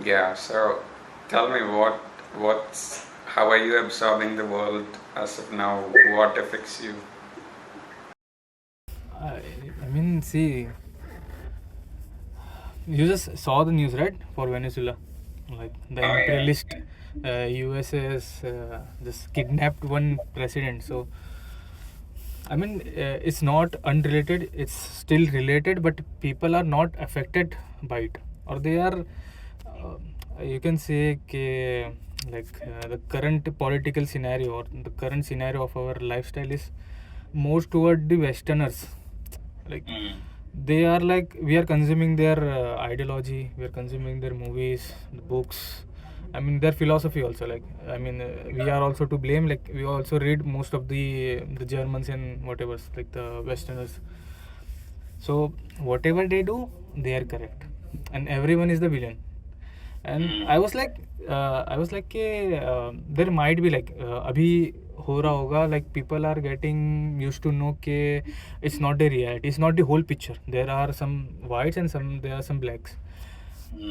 Yeah, so tell me what's how are you absorbing the world as of now? What affects you? I, I mean, see, you just saw the news, right, for Venezuela? Like the Oh yeah. imperialist USA has just kidnapped one president. So, I mean, it's not unrelated, it's still related, but people are not affected by it. Or they are, you can say, the current political scenario or the current scenario of our lifestyle is more toward the Westerners. Like, they are like, we are consuming their ideology, we are consuming their movies, the books, I mean their philosophy also. Like, I mean, we are also to blame. Like, we also read most of the Germans and whatever, like the Westerners. So whatever they do, they are correct, and everyone is the villain. And I was like there might be like अभी हो रहा होगा, like people are getting used to know के it's not the reality, it's not the whole picture. There are some whites and there are some blacks.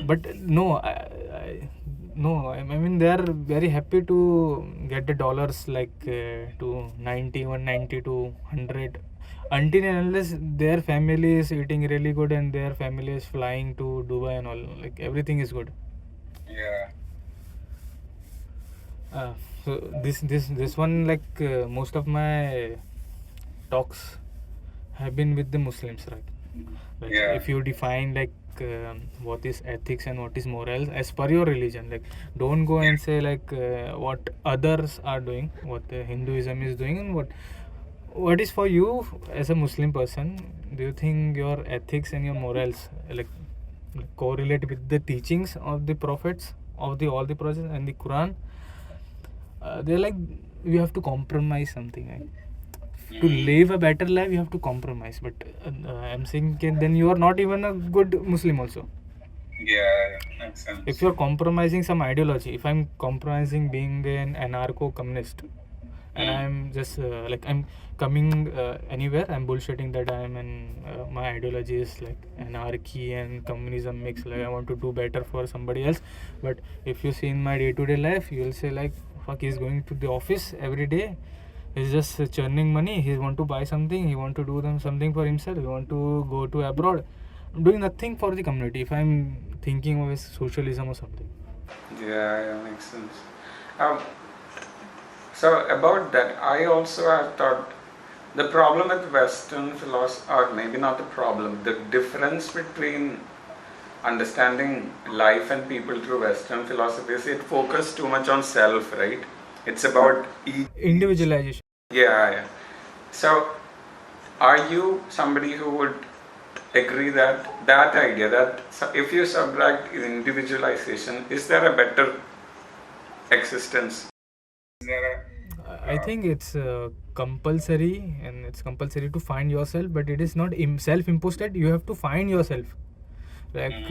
But no, I mean they are very happy to get the dollars, like to 90, 190 to 100, until and unless their family is eating really good and their family is flying to Dubai and all, like everything is good. Yeah. uh, so this one, like most of my talks have been with the Muslims, right? Like, Yeah. if you define like what is ethics and what is morals as per your religion, like don't go and say like what others are doing, what Hinduism is doing, and what is for you as a Muslim person. Do you think your ethics and your morals like correlate with the teachings of the prophets of the all the prophets and the Quran? They're like, you have to compromise something, right? To live a better life you have to compromise. But I'm saying, okay, then you are not even a good Muslim also. Yeah, makes sense. If you're compromising some ideology, if I'm compromising being an anarcho communist, and I'm just like I'm coming anywhere, I'm bullshitting that I'm an my ideology is like anarchy and communism mix, like I want to do better for somebody else. But if you see in my day-to-day life, you'll say like, fuck, he's going to the office every day, he's just churning money, he want to buy something, he want to do them something for himself, he want to go to abroad. I'm doing nothing for the community if I'm thinking of socialism or something. Yeah, yeah, makes sense. Um, so about that, I also have thought the problem with Western philosophy, or maybe not the problem, the difference between understanding life and people through Western philosophy is it focuses too much on self, right? It's about Individualization. yeah, yeah. So, are you somebody who would agree that that idea that if you subtract individualization, is there a better existence? Is there I think it's compulsory, and it's compulsory to find yourself, but it is not self-imposed that you have to find yourself. Like,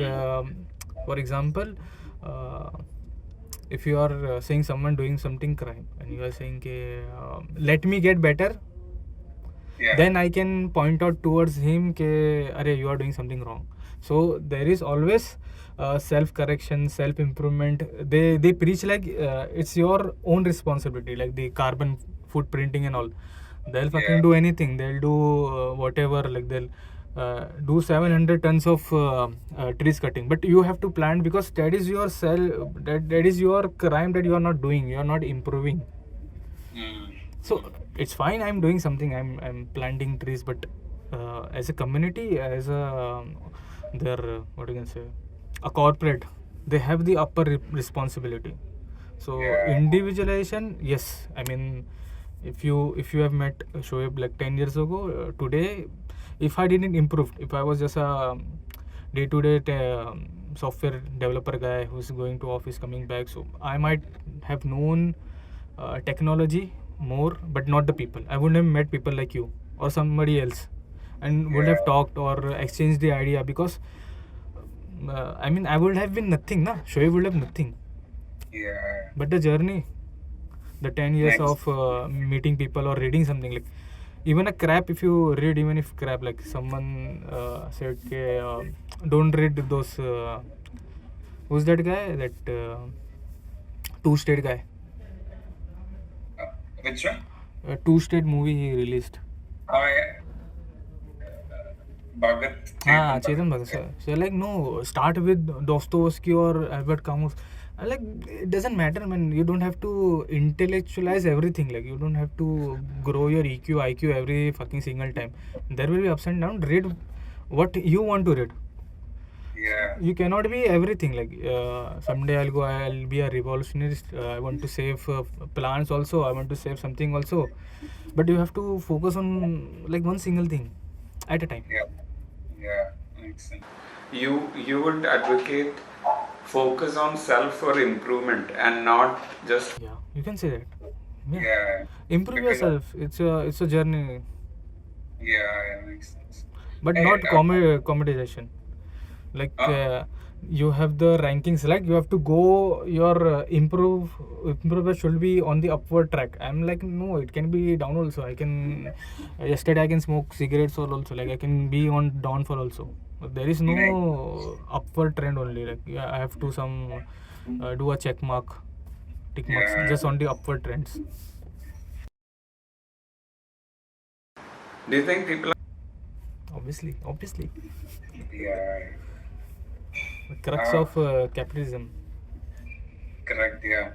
for example, uh, if you are saying someone doing something crime and you are saying, let me get better, then I can point out towards him, Arey, you are doing something wrong. So there is always self correction, self improvement. They preach like it's your own responsibility, like the carbon footprinting and all. They'll fucking do anything. They'll do whatever. Like, they'll do 700 tons of trees cutting, but you have to plant, because that is your that is your crime that you are not doing. You are not improving. So it's fine, I'm doing something, I'm planting trees, but as a community, as a their what you can say, a corporate, they have the upper responsibility. So individualization, yes, I mean, if you have met Shoyeb like 10 years ago, today, if I didn't improve, if I was just a day-to-day software developer guy who's going to office, coming back, so I might have known technology more, but not the people. I wouldn't have met people like you or somebody else, and would have talked or exchanged the idea, because I mean, I would have been nothing, na. Shoaib would have nothing. Yeah. But the journey, the 10 years of meeting people or reading something, like even a crap, if you read, even if crap, like someone said, don't read those Who's that guy? That two-state guy. Which one? A two-state movie he released. Oh, yeah. Bhagat. Chetan Bhagat. So like no, start with Dostoevsky or Albert Camus. Like it doesn't matter, man. You don't have to intellectualize everything. Like you don't have to grow your EQ, IQ every fucking single time. There will be ups and downs. Read what you want to read. Yeah. You cannot be everything. Like someday I'll be a revolutionist. I want to save plants also. I want to save something also. But you have to focus on like one single thing at a time. Yeah, makes sense. You would advocate focus on self for improvement and not just. Yeah, you can say that. Yeah. Improve yourself. It's a journey. Yeah, makes sense. But not commoditization. Like you have the rankings. Like you have to go. Your improver should be on the upward track. I'm like no, it can be down also. I can yesterday I can smoke cigarettes or also like I can be on downfall also. But there is no upward trend only. Like yeah, I have to do a check mark, tick marks just on the upward trends. Do you think people? Obviously. Yeah. The crux of capitalism. Correct. Yeah.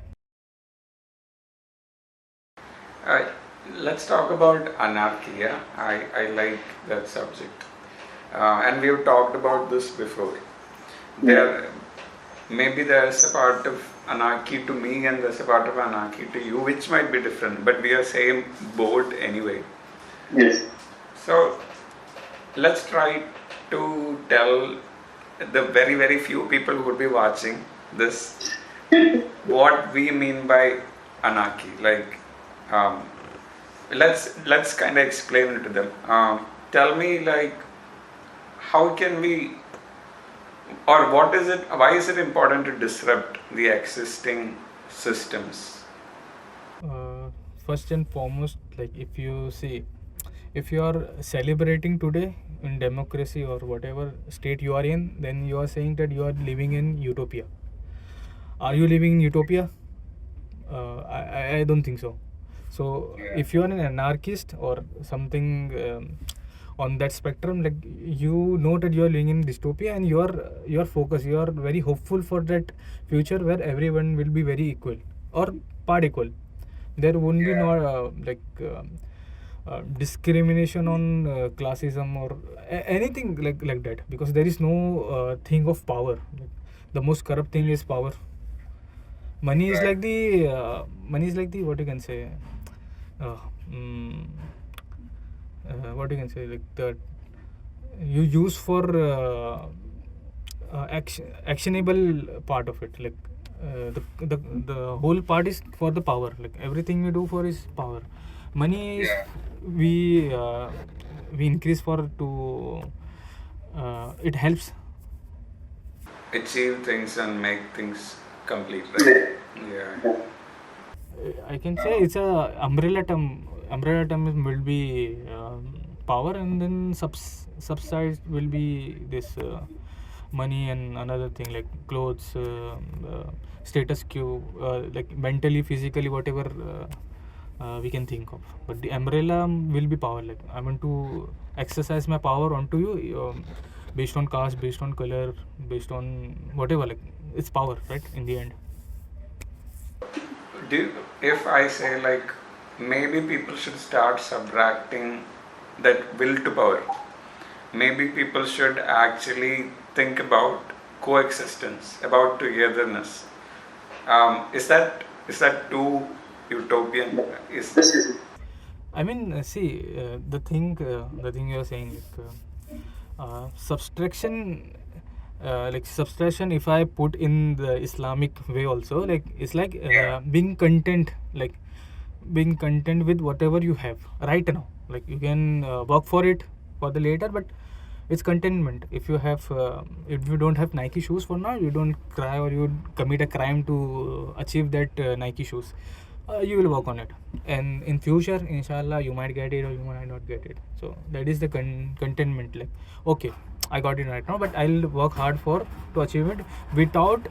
Let's talk about anarchy. Yeah, I like that subject, and we've talked about this before. Maybe there's a part of anarchy to me and there's a part of anarchy to you, which might be different, but we are same boat anyway. Yes. So let's try to tell the very, very few people who would be watching this what we mean by anarchy. Like, let's kind of explain it to them. Tell me, like, how can we, or what is it? Why is it important to disrupt the existing systems? First and foremost, like if you see, if you are celebrating today in democracy or whatever state you are in, then you are saying that you are living in utopia. Are you living in utopia? I don't think so. So if you are an anarchist or something on that spectrum, like you know that you are living in dystopia and you are focused, you are very hopeful for that future where everyone will be very equal or part equal. There won't be no discrimination on classism or anything like that, because there is no thing of power. Like, the most corrupt thing is power. Money is like the what you can say. What you can say, like the you use for actionable part of it. Like the whole part is for the power. Like everything we do for is power. Money is we increase for to it helps achieve things and make things complete, right? Yeah. I can say it's a umbrella term. Umbrella term will be power, and then subside will be this money and another thing like clothes, status quo, like mentally, physically, whatever we can think of. But the umbrella will be power. Like I want to exercise my power onto you, based on caste, based on color, based on whatever. Like it's power, right? In the end. If I say like maybe people should start subtracting that will to power, maybe people should actually think about coexistence, about togetherness. Is that too utopian? I mean, see, the thing you are saying, like subtraction, if I put in the Islamic way also, like it's like being content, like being content with whatever you have right now. Like you can work for it for the later, but it's contentment. If you don't have Nike shoes for now, you don't cry or you commit a crime to achieve that Nike shoes. You will work on it, and in future, inshallah, you might get it or you might not get it. So that is the contentment. Like, okay, I got it right now, but I'll work hard for to achieve it without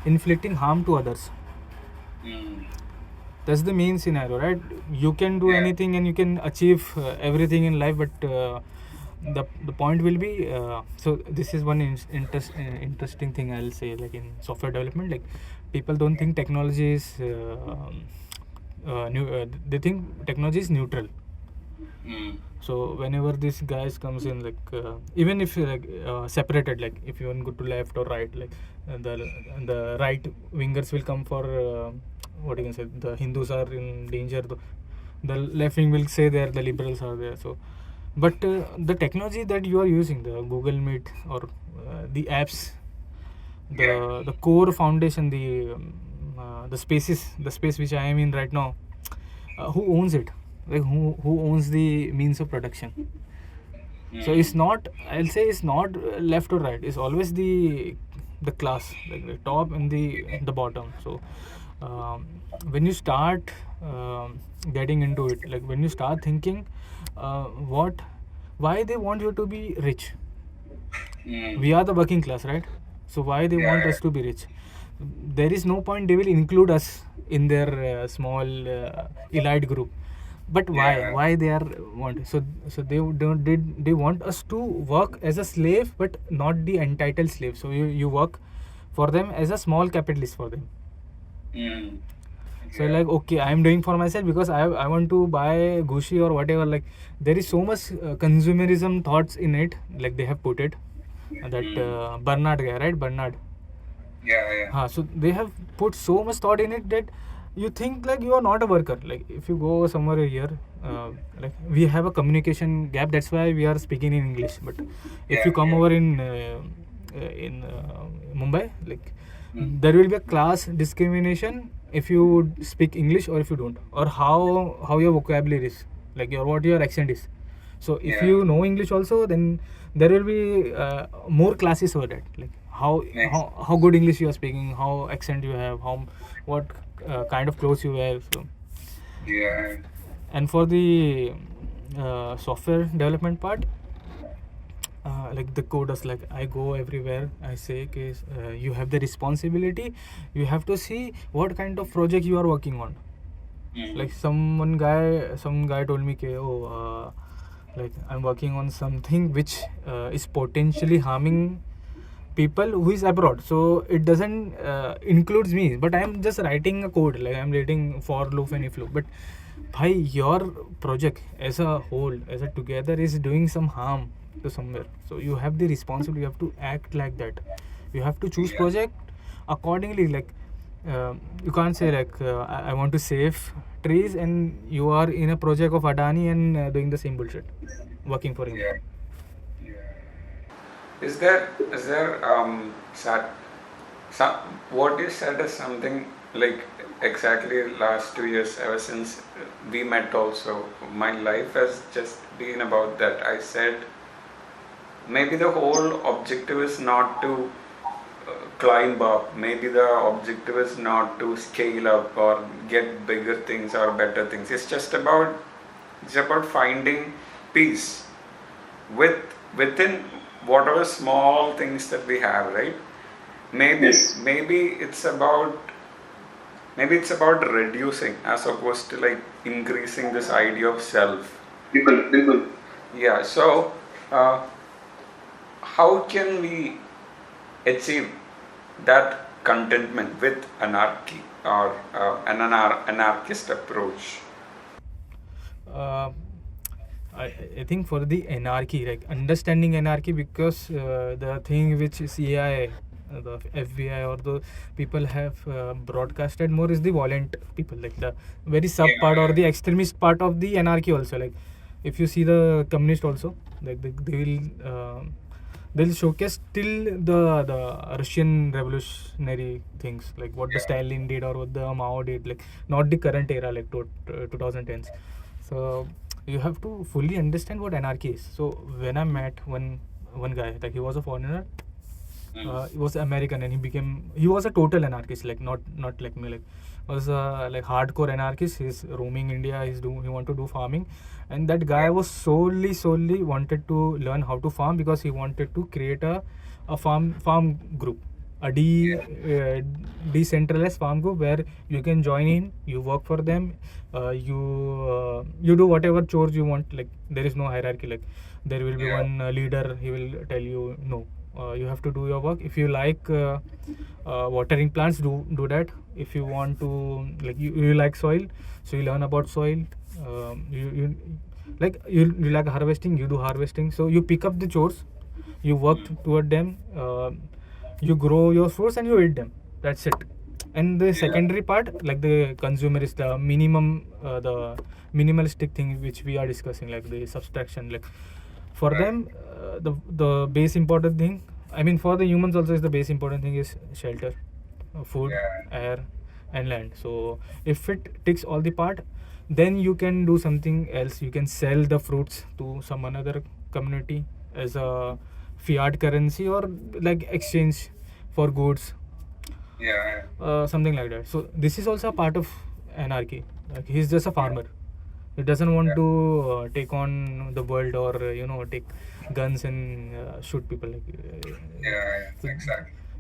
inflicting harm to others. That's the main scenario, right? You can do anything and you can achieve everything in life, but the point will be so this is one interesting thing I'll say, like in software development, like people don't think technology is they think technology is neutral. So whenever this guys comes in, like even if separated, like if you want to go to left or right, like the right wingers will come for what you can say, the Hindus are in danger, the left wing will say there the liberals are there. So but the technology that you are using, the Google Meet or the apps, the core foundation, the space which I am in right now, who owns it? Like who owns the means of production? So it's not, I'll say it's not left or right, it's always the class, like the top and the bottom. So when you start getting into it, like when you start thinking why they want you to be rich. We are the working class, right? So why they want us to be rich? There is no point they will include us in their small elite group. But why they are want? So they they want us to work as a slave, but not the entitled slave. So you work for them as a small capitalist for them. So like, okay, I am doing for myself because I want to buy Gucci or whatever. Like there is so much consumerism thoughts in it. Like they have put it that Bernard guy, right? Bernard. So they have put so much thought in it that you think like you are not a worker. Like if you go somewhere here, like we have a communication gap. That's why we are speaking in English. But if you come over in Mumbai, like there will be a class discrimination if you speak English or if you don't, or how your vocabulary is, like what your accent is. So if you know English also, then there will be more classes over that, like how good English you are speaking, how accent you have, what kind of clothes you wear. So and for the software development part, like the coders, like I go everywhere, I say okay, you have the responsibility, you have to see what kind of project you are working on. Like some guy told me okay, like I'm working on something which is potentially harming people who is abroad, so it doesn't includes me, but I'm just writing a code, like I'm writing for loop and if loop. But bhai, your project as a whole, as a together, is doing some harm to somewhere, so you have the responsibility, you have to act like that, you have to choose project accordingly. Like you can't say like I want to save trees and you are in a project of Adani and doing the same bullshit, working for him. Is there what you said is something like exactly last 2 years ever since we met also, my life has just been about that. I said maybe the whole objective is not to climb up, maybe the objective is not to scale up or get bigger things or better things. It's just about finding peace within whatever small things that we have, right? Maybe it's about reducing as opposed to like increasing this idea of self. Yeah. So how can we achieve that contentment with anarchy or an anarchist approach? I think for the anarchy, like understanding anarchy, because the thing which CIA, the FBI or the people have broadcasted more is the violent people, like the very sub part or the extremist part of the anarchy also. Like if you see the communist also, like they'll showcase till the Russian revolutionary things, like what the Stalin did or what the Mao did, like not the current era, like 2010s. So you have to fully understand what anarchy is. So when I met one guy, like he was a foreigner, He was American, and he was a total anarchist, like not like me, like was like hardcore anarchist. He's roaming India. He want to do farming, and that guy was solely wanted to learn how to farm because he wanted to create a farm group, a decentralized farm group where you can join in, you work for them, you do whatever chores you want. Like there is no hierarchy. Like there will be one leader. He will tell you no. You have to do your work. If you like watering plants, do that. If you want to, like you like soil, so you learn about soil. You like you like harvesting, you do harvesting. So you pick up the chores, you work toward them. You grow your fruits and you eat them. That's it. And the secondary part, like the consumer, is the the minimalistic thing which we are discussing, like the subtraction. Like for them, the base important thing, I mean for the humans also, is the base important thing is shelter, food, air and land. So if it ticks all the part, then you can do something else. You can sell the fruits to some another community as a fiat currency, or like exchange for goods, something like that. So this is also a part of anarchy. Like he's just a farmer. He doesn't want to take on the world, or take guns and shoot people.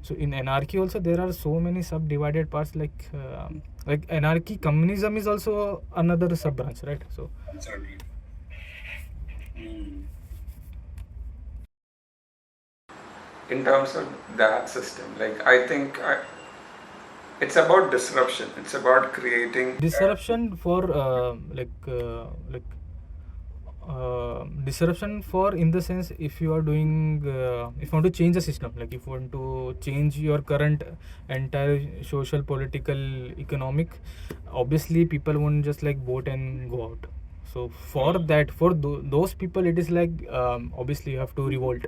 So in anarchy also there are so many subdivided parts. Like anarchy, communism is also another sub branch, right? So in terms of that system, like I think it's about disruption. It's about creating disruption for disruption for, in the sense, if you are doing if you want to change the system, like if you want to change your current entire social, political, economic, obviously people won't just like vote and go out. So for that, for those people, it is like obviously you have to revolt.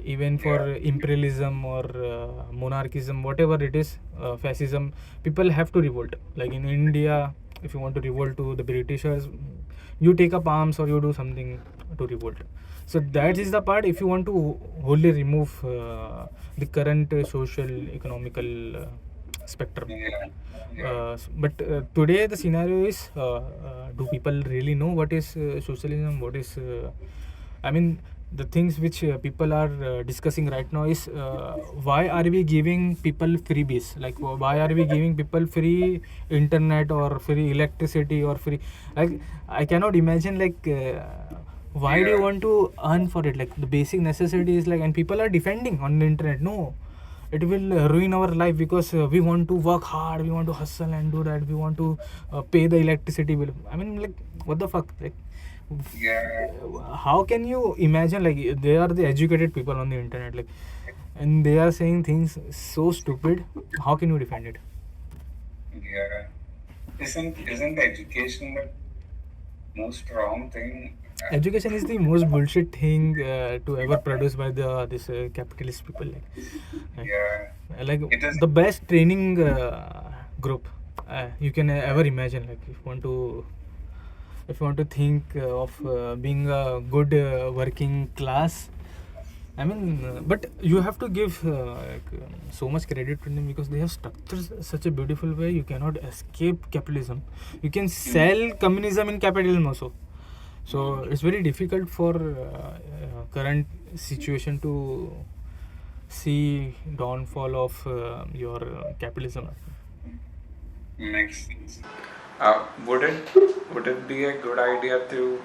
Even for imperialism or monarchism, whatever it is, fascism, people have to revolt. Like in India, if you want to revolt to the Britishers, you take up arms or you do something to revolt. So that is the part. If you want to wholly remove the current social, economical spectrum. But today the scenario is, do people really know what is socialism, what is I mean, the things which people are discussing right now is, why are we giving people freebies? Like why are we giving people free internet or free electricity or free, like I cannot imagine, like why do you want to earn for it? Like the basic necessity is like, and people are defending on the internet, no, it will ruin our life because we want to work hard, we want to hustle and do that, we want to pay the electricity bill. I mean, like what the fuck? Like how can you imagine? Like they are the educated people on the internet, like, and they are saying things so stupid. How can you defend it? Isn't education the most wrong thing? Education is the most bullshit thing to ever produce by this capitalist people. Like the best training group you can ever imagine. Like if you want to think of being a good working class, I mean, but you have to give so much credit to them because they have structured such a beautiful way. You cannot escape capitalism. You can sell communism in capitalism also. So it's very difficult for current situation to see downfall of your capitalism. Makes sense. Would it be a good idea to,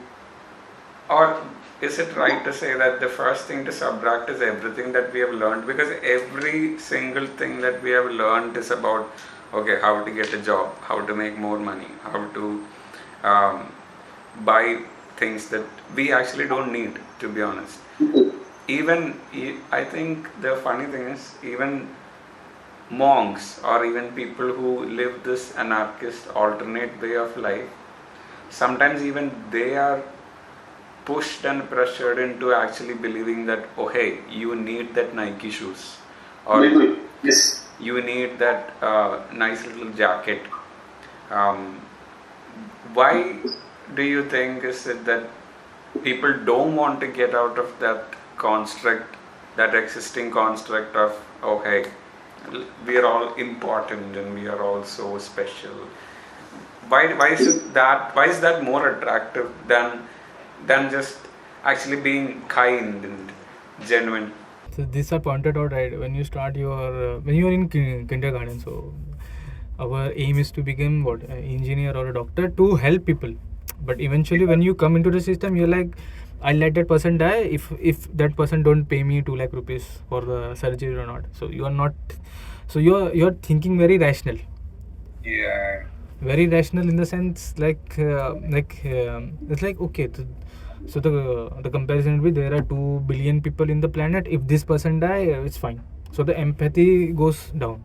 or is it right to say that the first thing to subtract is everything that we have learned? Because every single thing that we have learned is about, okay, how to get a job, how to make more money, how to buy things that we actually don't need, to be honest. Even, I think the funny thing is, even monks or even people who live this anarchist alternate way of life, sometimes even they are pushed and pressured into actually believing that, oh hey, you need that Nike shoes, or Yes. you need that nice little jacket. Why do you think is it that people don't want to get out of that construct that existing construct of, okay, we are all important and we are all so special. Why is that more attractive than just actually being kind and genuine? So this I pointed out right when you start your when you are in kindergarten. So our aim is to become what, an engineer or a doctor to help people. But eventually, when you come into the system, you're like, I'll let that person die if that person don't pay me 2 lakh rupees for the surgery or not. So you are not. So you're thinking very rational. Yeah. Very rational in the sense it's like, okay, so the comparison will be, there are 2 billion people in the planet. If this person die, it's fine. So the empathy goes down.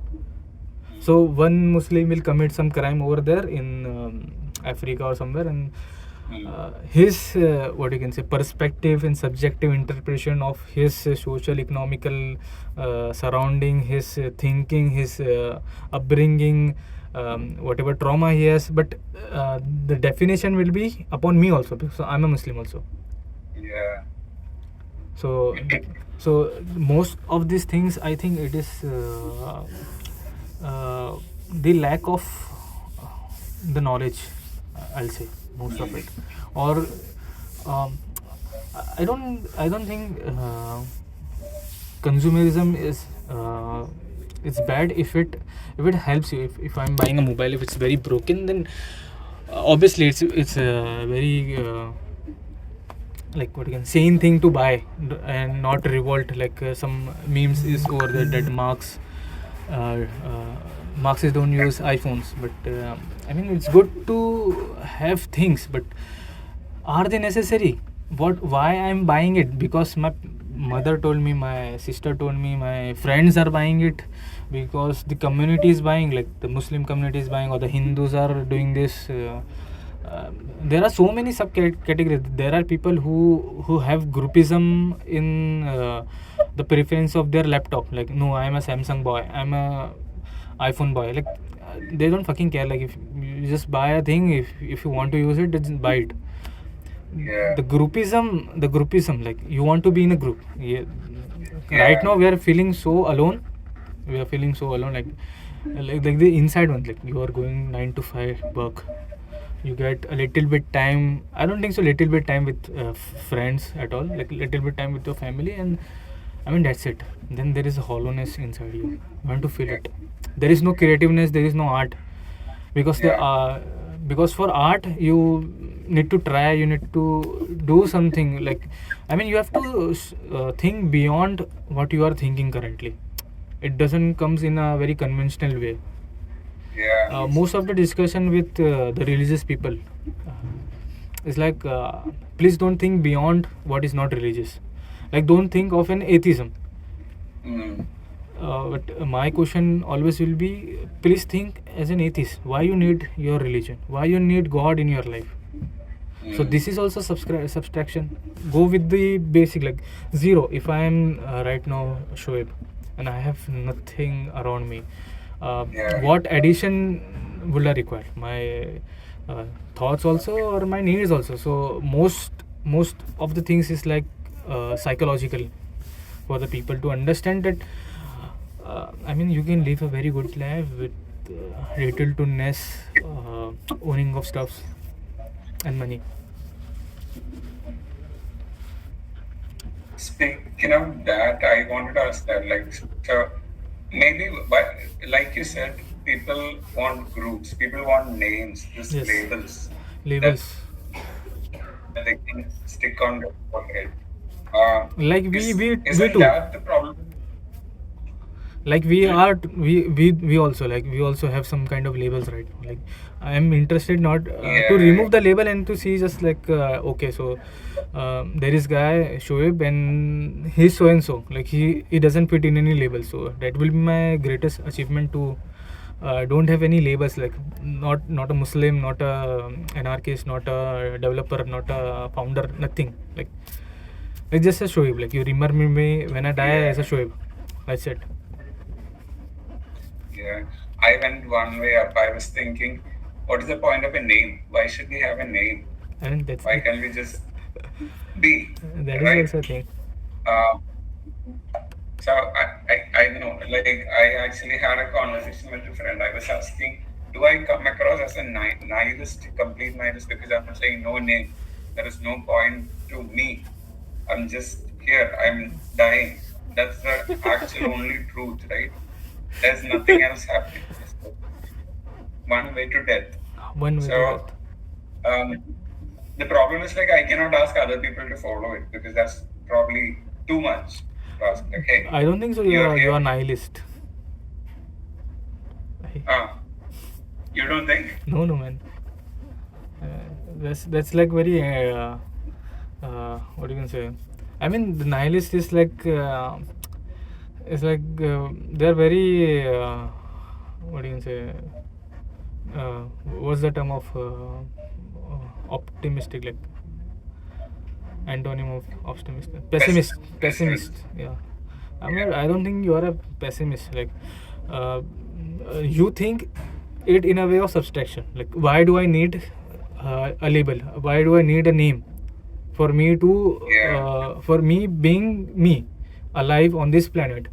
So one Muslim will commit some crime over there in Africa or somewhere, and his what you can say, perspective and subjective interpretation of his social economical surrounding, his thinking, his upbringing, whatever trauma he has, but the definition will be upon me also, because I'm a Muslim also. Yeah. So so most of these things, I think it is the lack of the knowledge, I'll say, most of it. Or I don't think consumerism is it's bad if it helps you. If I'm buying a mobile, if it's very broken, then obviously it's a very like what you can sane thing to buy and not revolt, like some memes is over there that Marxists don't use iPhones, but I mean, it's good to have things, but are they necessary? Why I'm buying it? Because my mother told me, my sister told me, my friends are buying it, because the community is buying, like the Muslim community is buying, or the Hindus are doing this. There are so many subcategories. There are people who have groupism in the preference of their laptop. Like, no, I'm a Samsung boy, I'm a iPhone boy. Like, they don't fucking care. Like, if you just buy a thing, if you want to use it, just buy it. Yeah. The groupism, like, you want to be in a group. Yeah. Yeah. Right now we are feeling so alone. Like the inside one, like you are going 9 to 5 work, you get a little bit time. I don't think so little bit time with friends at all, like little bit time with your family, and I mean, that's it. Then there is a hollowness inside you. You want to feel it. There is no creativeness, there is no art, because because for art you need to try, you need to do something. Like, I mean, you have to think beyond what you are thinking currently. It doesn't comes in a very conventional way. Yeah. Most of the discussion with the religious people is like, please don't think beyond what is not religious. Like, don't think of an atheism. But my question always will be, please think as an atheist. Why you need your religion? Why you need God in your life? So this is also subtraction. Go with the basic, like zero. If I am right now Shoyeb and I have nothing around me, what addition will I require? My thoughts also, or my needs also? So most of the things is like psychological, for the people to understand that I mean, you can live a very good life with little to less owning of stuffs and money. Speaking of that, I wanted to ask that, like, so maybe, but like you said, people want groups, people want names, just Yes. labels that they can stick on their forehead. Like we isn't too. that the problem? Like we are we also have some kind of labels right now. Like, I am interested not to remove the label and to see just like okay, so there is guy Shoyeb and he's so and so, like he doesn't fit in any label. So that will be my greatest achievement, to don't have any labels, like not a Muslim, not a anarchist, not a developer, not a founder, nothing. Like, it's just a Shoyeb. Like, you remember me when I die as a Shoyeb. That's it. Yeah, I went one way up. I was thinking, what is the point of a name? Why should we have a name? And that's Why can't we just be? that is right? also a thing. So I know, like I actually had a conversation with a friend. I was asking, do I come across as a nihilist, complete nihilist, because I'm saying no name. There is no point to me. I'm just here. I'm dying. That's the actual only truth, right? There's nothing else happening. Just one way to death. One way to So death. the problem is like I cannot ask other people to follow it because that's probably too much to ask. Like, hey, I don't think so. you're You are here. nihilist. You don't think? No, man. That's like very what you can say. I mean, the nihilist is like it's like they're very what you can say. What's the term of optimistic, like antonym of optimistic? Pessimist. Yeah. I don't think you are a pessimist. Like you think it in a way of subtraction. Like, why do I need a label? Why do I need a name for me to for me being me alive on this planet?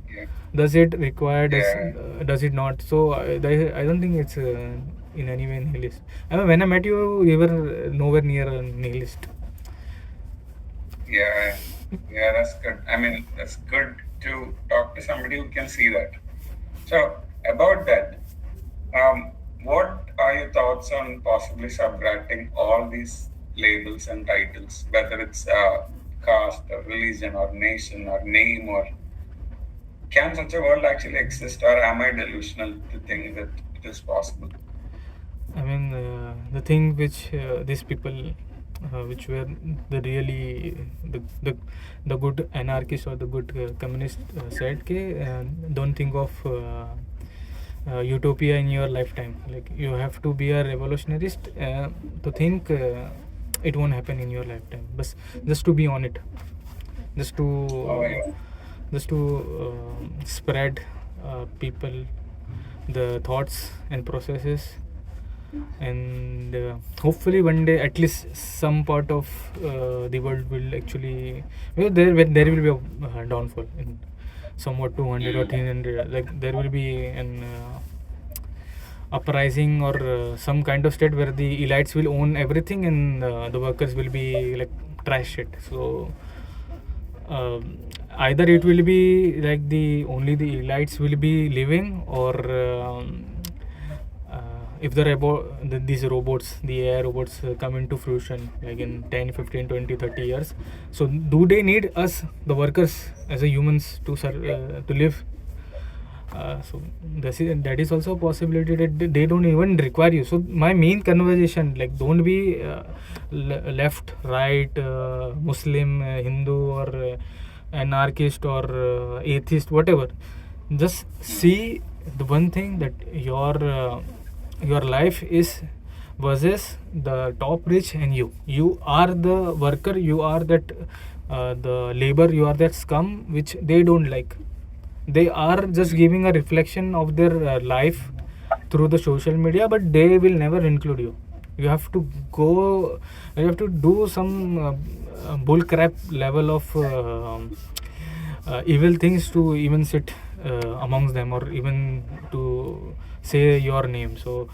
Does it require? Does it not? So I don't think it's in any way nihilist. I mean, when I met you, you were nowhere near a nihilist. Yeah, that's good. I mean, that's good to talk to somebody who can see that. So about that, what are your thoughts on possibly subtracting all these labels and titles, whether it's caste or religion or nation or name, or can such a world actually exist, or am I delusional to think that it is possible? I mean, the thing which these people, which were the really the good anarchist or the good communist said, don't think of utopia in your lifetime. Like, you have to be a revolutionarist to think it won't happen in your lifetime. But just to be on it, just to spread people the thoughts and processes, and hopefully one day at least some part of the world will actually, there will be a downfall in somewhat 200 or 300, like there will be an uprising or some kind of state where the elites will own everything and the workers will be like trash shit. So either it will be like the only the elites will be living, or if these robots, the AI robots come into fruition like in 10, 15, 20, 30 years, so do they need us, the workers, as a humans to live? So that is also a possibility that they don't even require you. So my main conversation, like, don't be left, right, Muslim, Hindu, or anarchist, or atheist, whatever. Just see the one thing, that your life is versus the top rich and you are the worker, you are that the labor, you are that scum which they don't like. They are just giving a reflection of their life through the social media, but they will never include you. You have to do some bull crap level of evil things to even sit amongst them, or even to say your name. So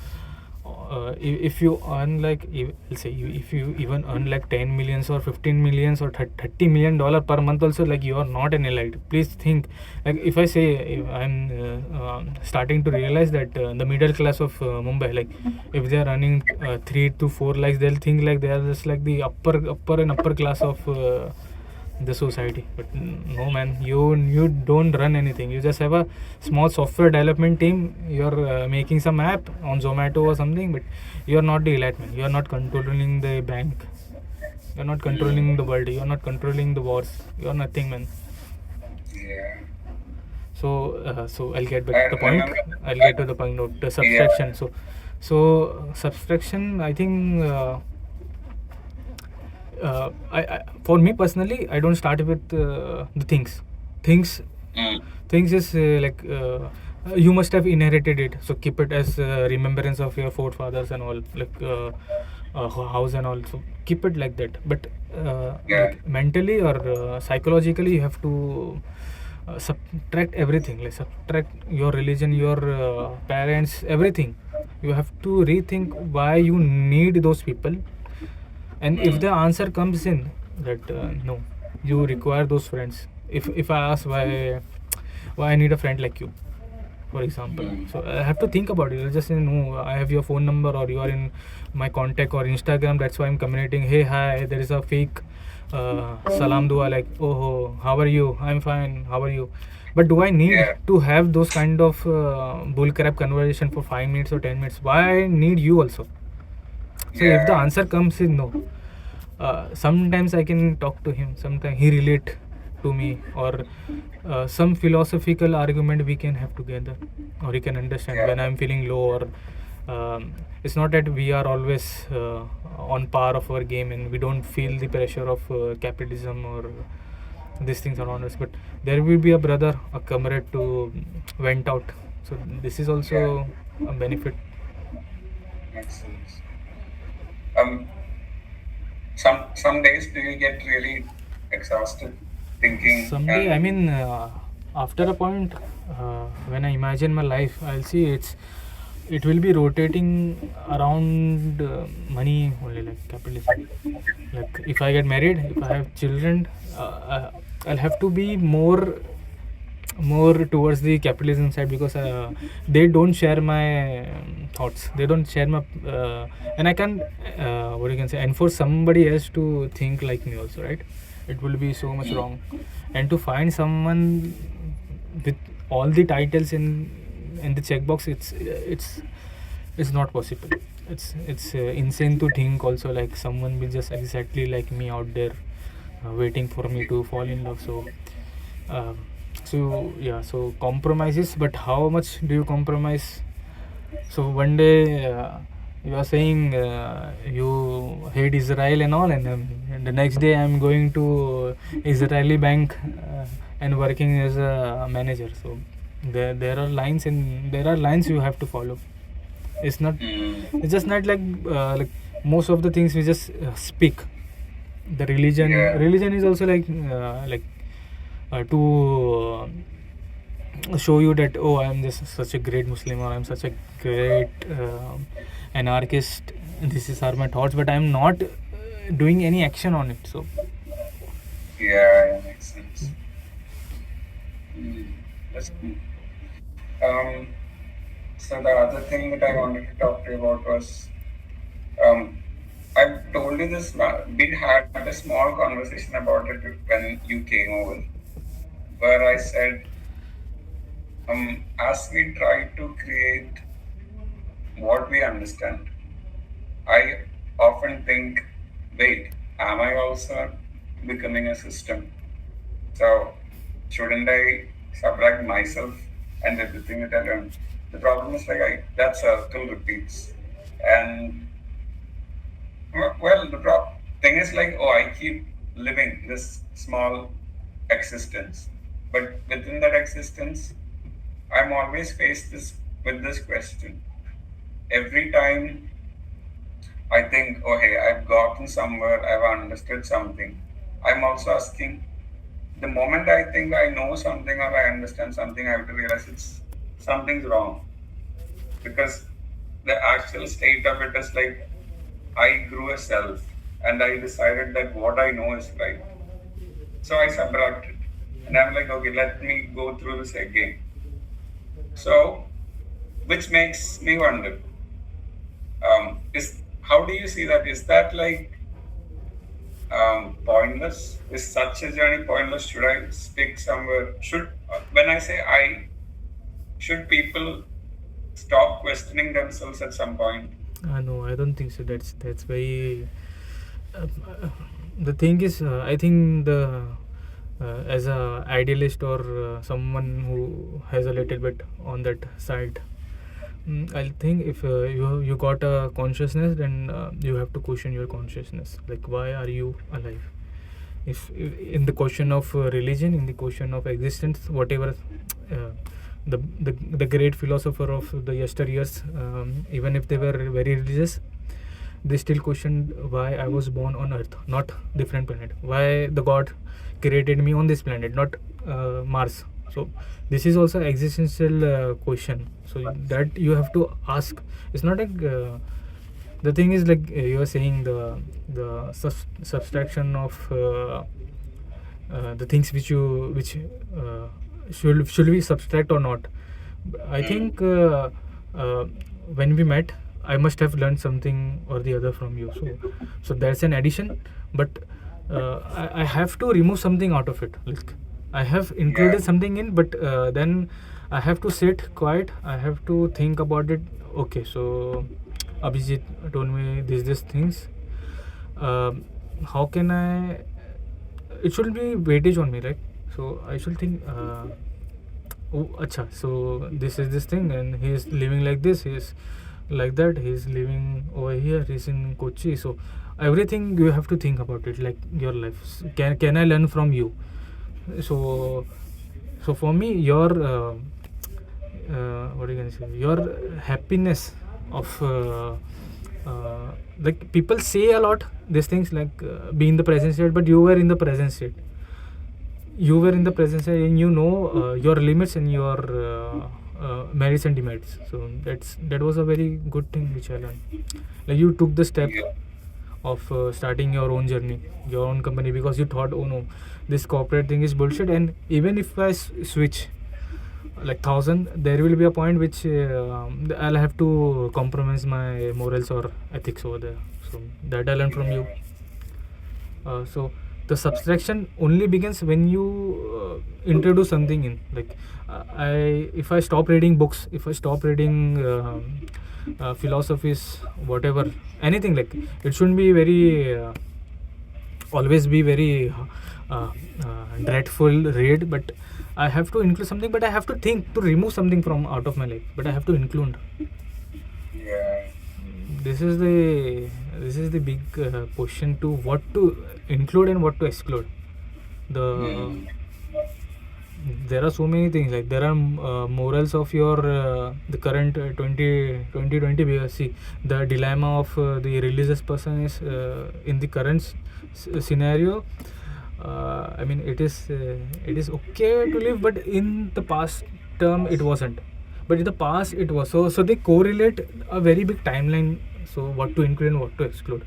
if you earn like, let's say, if you even earn like 10 millions or 15 millions or $30 million per month also, like, you are not an elite. Please think, like, if I say, if I'm starting to realize that the middle class of Mumbai, like, if they are earning 3 to 4 lakhs, they'll think like they are just like the upper class of the society. But no, man, you don't run anything. You just have a small software development team. You're making some app on Zomato or something, but you're not the elite, man. You're not controlling the bank, you're not controlling the world, you're not controlling the wars, you're nothing, man. So I'll get back to the point. I'll get to the point of the subtraction. So subtraction, I think I for me personally, I don't start with the things. Things is like you must have inherited it, so keep it as remembrance of your forefathers and all, like house and all. So keep it like that. But like mentally or psychologically, you have to subtract everything, like subtract your religion, your parents, everything. You have to rethink why you need those people. And if the answer comes in that no, you require those friends. If I ask why I need a friend like you, for example, so I have to think about it. I'll just say no, I have your phone number, or you are in my contact or Instagram, that's why I'm communicating. Hey, hi, there is a fake salam dua, like, oh, how are you? I'm fine, how are you? But do I need to have those kind of bullcrap conversation for 5 minutes or 10 minutes? Why I need you also? So if the answer comes in no, sometimes I can talk to him, sometimes he relate to me, or some philosophical argument we can have together, or he can understand when I'm feeling low, or it's not that we are always on par of our game and we don't feel the pressure of capitalism or these things around us, but there will be a brother, a comrade to vent out. So this is also a benefit. Makes sense. Some days do you get really exhausted thinking? Someday, I mean, after a point, when I imagine my life, I'll see it will be rotating around money only, like capitalism. Like if I get married, if I have children, I'll have to be more towards the capitalism side, because they don't share my thoughts, they don't share my and I can what you can say, enforce somebody else to think like me also, right? It will be so much wrong. And to find someone with all the titles in the checkbox, it's not possible. It's insane to think also, like someone will just exactly like me out there waiting for me to fall in love. So yeah, so compromises, but how much do you compromise? So one day you are saying you hate Israel and all, and the next day I'm going to Israeli bank and working as a manager. So there are lines, and there are lines you have to follow. It's just not like most of the things we just speak. The religion is also like to show you that, oh, I'm just such a great Muslim, or I'm such a great anarchist, these are my thoughts, but I'm not doing any action on it. So yeah, makes sense. That's so the other thing that I wanted to talk to you about was I've told you this, we had a small conversation about it when you came over, where I said, as we try to create what we understand, I often think, wait, am I also becoming a system? So shouldn't I subtract myself and everything that I learned? The problem is like that circle repeats. And well, the thing is like, oh, I keep living this small existence, but within that existence, I'm always faced with this question. Every time I think, oh hey, I've gotten somewhere, I've understood something, I'm also asking, the moment I think I know something or I understand something, I have to realize something's wrong. Because the actual state of it is like, I grew a self and I decided that what I know is right. So I subtracted. And I'm like, okay, let me go through this again. So, which makes me wonder, how do you see that? Is that like pointless? Is such a journey pointless? Should I stick somewhere? When I say I, should people stop questioning themselves at some point? No, I don't think so. That's very. The thing is, I think the as a idealist, or someone who has a little bit on that side, I think if you got a consciousness, then you have to question your consciousness. Like, why are you alive? If in the question of religion, in the question of existence, whatever. The great philosopher of the yesteryears, even if they were very religious, they still questioned why I was born on Earth, not different planet. Why the God created me on this planet, not Mars So this is also existential question, so that you have to ask. It's not like the thing is like you are saying subtraction of the things which should we subtract or not. I think uh, when we met, I must have learned something or the other from you. So that's an addition, but I have to remove something out of it. Like I have included something in, but then I have to sit quiet. I have to think about it. Okay, so Abhijit told me these things. How can I? It should be weightage on me, right? So I should think. Oh, acha. So this is this thing, and he is living like this. He is like that. He is living over here. He's in Kochi. So everything you have to think about it, like your life. Can I learn from you? So for me, your what you can say, your happiness of like people say a lot these things like be in the present state, but you were in the present state. You were in the present state, and you know your limits and your merits and demerits. So that was a very good thing which I learned. Like you took the step of starting your own journey, your own company, because you thought, oh no, this corporate thing is bullshit, and even if I switch like 1,000, there will be a point which I'll have to compromise my morals or ethics over there. So that I learned from you. So the subtraction only begins when you introduce something in, like if I stop reading books, if I stop reading philosophies, whatever, anything, like it shouldn't be very always be very dreadful read, but I have to include something, but I have to think to remove something from out of my life, but I have to include. This is the big question to what to include and what to exclude. There are so many things, like there are morals of your the current 2020 BSc. The dilemma of the religious person is in the current scenario. I mean, it is okay to live, but in the past term it wasn't. But in the past it was. So they correlate a very big timeline. So what to include and what to exclude.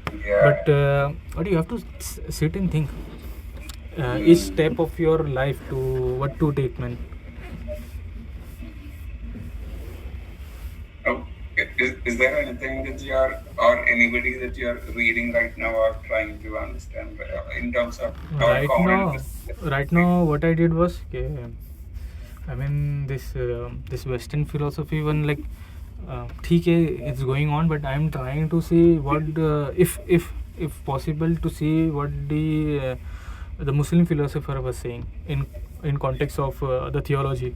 But what you have to sit and think each step of your life to what to take, man. Is there anything that you are, or anybody that you are reading right now or trying to understand in terms of right now what I did was, I mean, this Western philosophy one, like it's going on, but I'm trying to see what if possible to see what the Muslim philosopher was saying in context of the theology.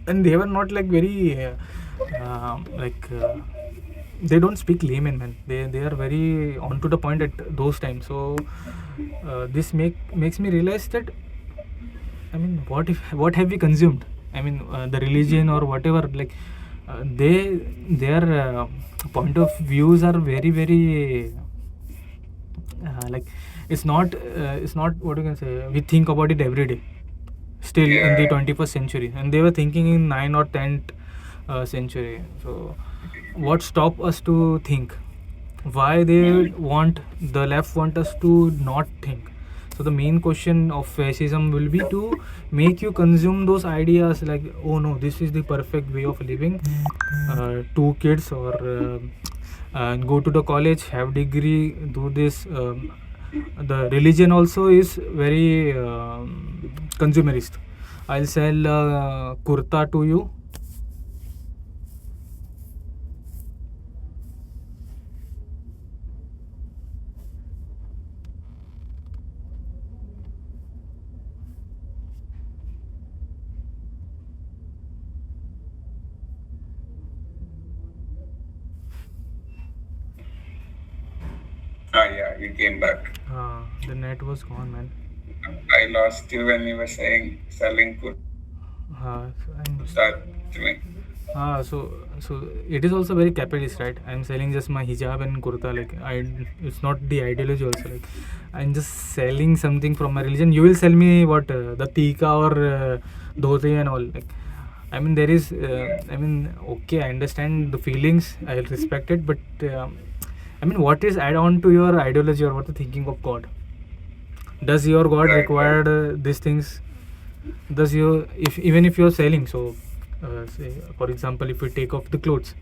And they were not like very they don't speak layman, man. They are very on to the point at those times. So this makes me realize that, I mean, what have we consumed? I mean, the religion or whatever, like their point of views are very very like it's not what you can say, we think about it every day still in the 21st century, and they were thinking in 9th or 10th century. So what stop us to think? Why they want, the left want us to not think? So the main question of fascism will be to make you consume those ideas, like, oh no, this is the perfect way of living. 2 kids or go to the college, have degree, do this. The religion also is very consumerist. I'll sell kurta to you. You came back. The net was gone, man. I lost you when you were saying selling kurta to me. So it is also very capitalist, right? I'm selling just my hijab and kurta. Like it's not the ideology also. Like I'm just selling something from my religion. You will sell me what the tika or dhoti and all. Like I mean there is. I mean okay, I understand the feelings. I respect it, but I mean what is add on to your ideology or what the thinking of God? Does your God Right, right. required these things? Does you if even if you're selling, so say for example if we take off the clothes,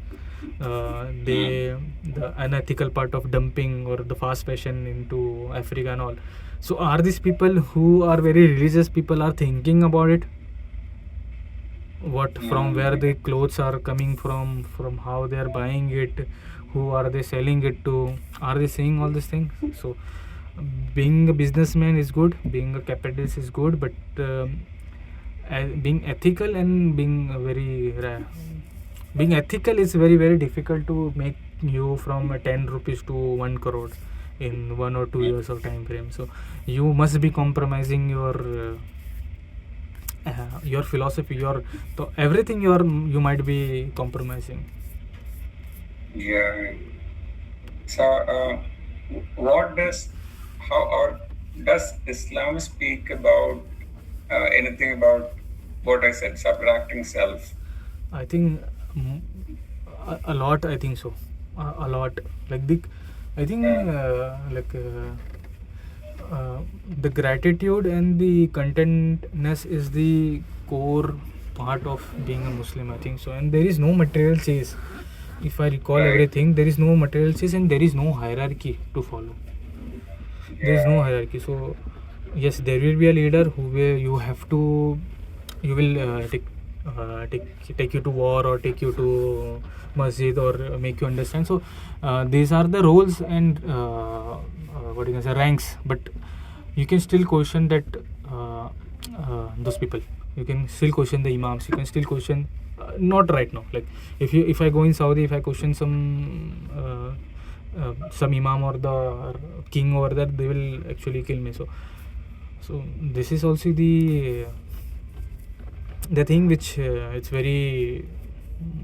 they the unethical part of dumping or the fast fashion into Africa and all, so are these people who are very religious people are thinking about it, what from where the clothes are coming from how they are buying it, who are they selling it to, are they saying all these things? So being a businessman is good, being a capitalist is good, but being ethical and being ethical is very very difficult to make you from 10 rupees to 1 crore in 1 or 2 years of time frame. So you must be compromising your philosophy, your everything you might be compromising. Yeah. So, what does, how, or does Islam speak about anything about what I said, subtracting self? I think a lot. I think so. A lot. Like I think the gratitude and the contentness is the core part of being a Muslim. I think so. And there is no material chase. If I recall Right. everything, there is no material chase and there is no hierarchy to follow. There is no Yeah. hierarchy. So yes, there will be a leader who will you will take you to war or take you to masjid or make you understand. So these are the roles and what you can say ranks, but you can still question that those people. You can still question the imams. You can still question not right now. Like if I go in Saudi, if I question some imam or the king over there, they will actually kill me. So this is also the thing which it's very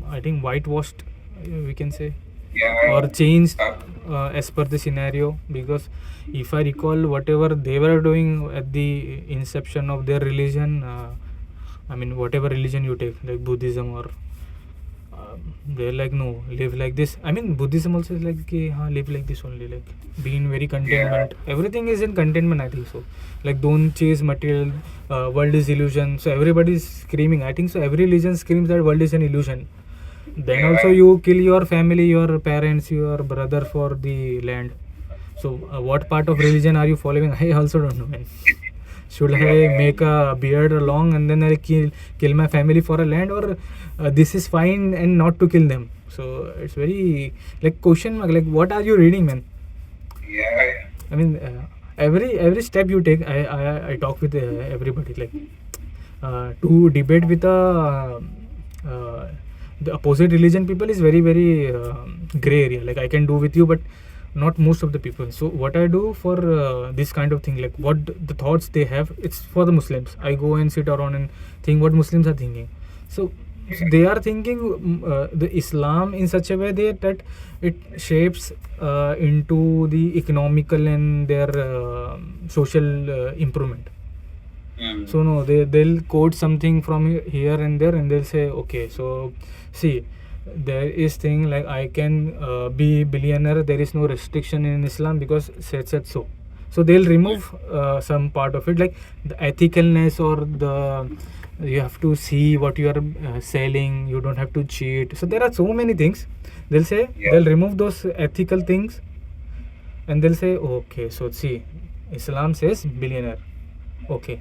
I think whitewashed, we can say, Yeah. or changed Uh, as per the scenario. Because if I recall whatever they were doing at the inception of their religion, I mean whatever religion you take, like Buddhism or they're like no, live like this. I mean Buddhism also is like okay, live like this only, like being very contentment. Everything is in contentment, I think so. Like don't chase material, world is illusion. So everybody is screaming, I think so every religion screams that world is an illusion. Then also yeah. you kill your family, your parents, your brother for the land. So what part of religion are you following? I also don't know, man. Should I Yeah. make a beard long and then I kill my family for a land, or this is fine and not to kill them? So it's very like question mark. Like what are you reading, man? Yeah. I mean every step you take, I talk with everybody, like to debate with the opposite religion people is very very gray area. Like I can do with you, but not most of the people. So what I do for this kind of thing, like what the thoughts they have, it's for the Muslims. I go and sit around and think what Muslims are thinking. So they are thinking the Islam in such a way that it shapes into the economical and their social improvement. So no, they'll quote something from here and there, and they'll say, okay, so see, there is thing like I can be billionaire. There is no restriction in Islam because said so. So they'll remove some part of it, like the ethicalness or the you have to see what you are selling. You don't have to cheat. So there are so many things. They'll say they'll remove those ethical things, and they'll say, okay, so see, Islam says billionaire. Okay,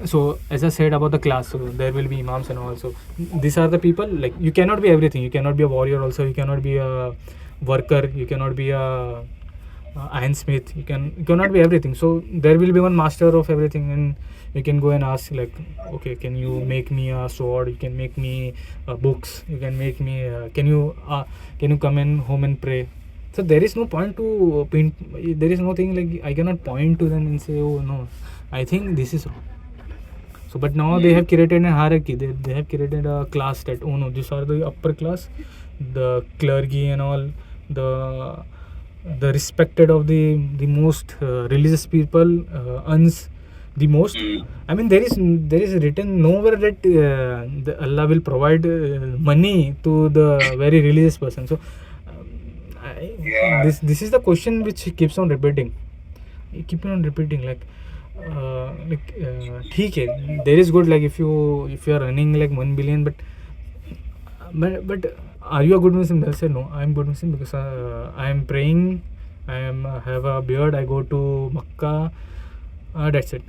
so as I said about the class, so there will be imams and all. So these are the people. Like you cannot be everything. You cannot be a warrior also. You cannot be a worker. You cannot be a ironsmith. You cannot be everything. So there will be one master of everything, and you can go and ask like, okay, can you make me a sword? You can make me books. You can make me. Can you come in home and pray? So there is no point to pin. There is no thing like I cannot point to them and say, oh no, I think this is wrong. So but now they have created a hierarchy. They have created a class that, oh no, these are the upper class, the clergy and all, the respected of the most religious people earns the most. I mean, there is written nowhere that the Allah will provide money to the very religious person. So this is the question which keeps on repeating. Keep on repeating, like ठीक है, there is good, like if you are earning like 1 billion, but are you a good Muslim? They'll say no, I am good Muslim because I am praying, I am have a beard, I go to Makkah, that's it.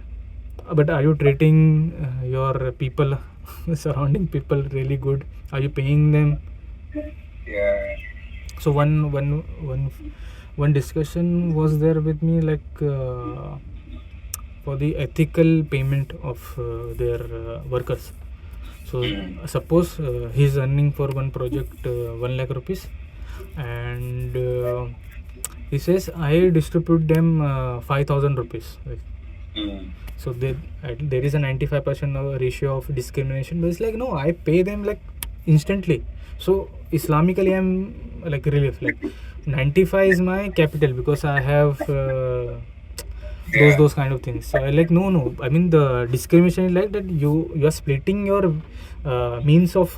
But are you treating your people surrounding people really good? Are you paying them? Yeah. So one discussion was there with me, like for the ethical payment of their workers. So suppose he's earning for one project 1 lakh rupees, and he says I distribute them 5,000 rupees. Like, so there is a 95% ratio of discrimination, but it's like, no, I pay them like instantly. So Islamically I'm like relief, like 95 is my capital because I have those kind of things. So I like, no, I mean the discrimination is like that you are splitting your means of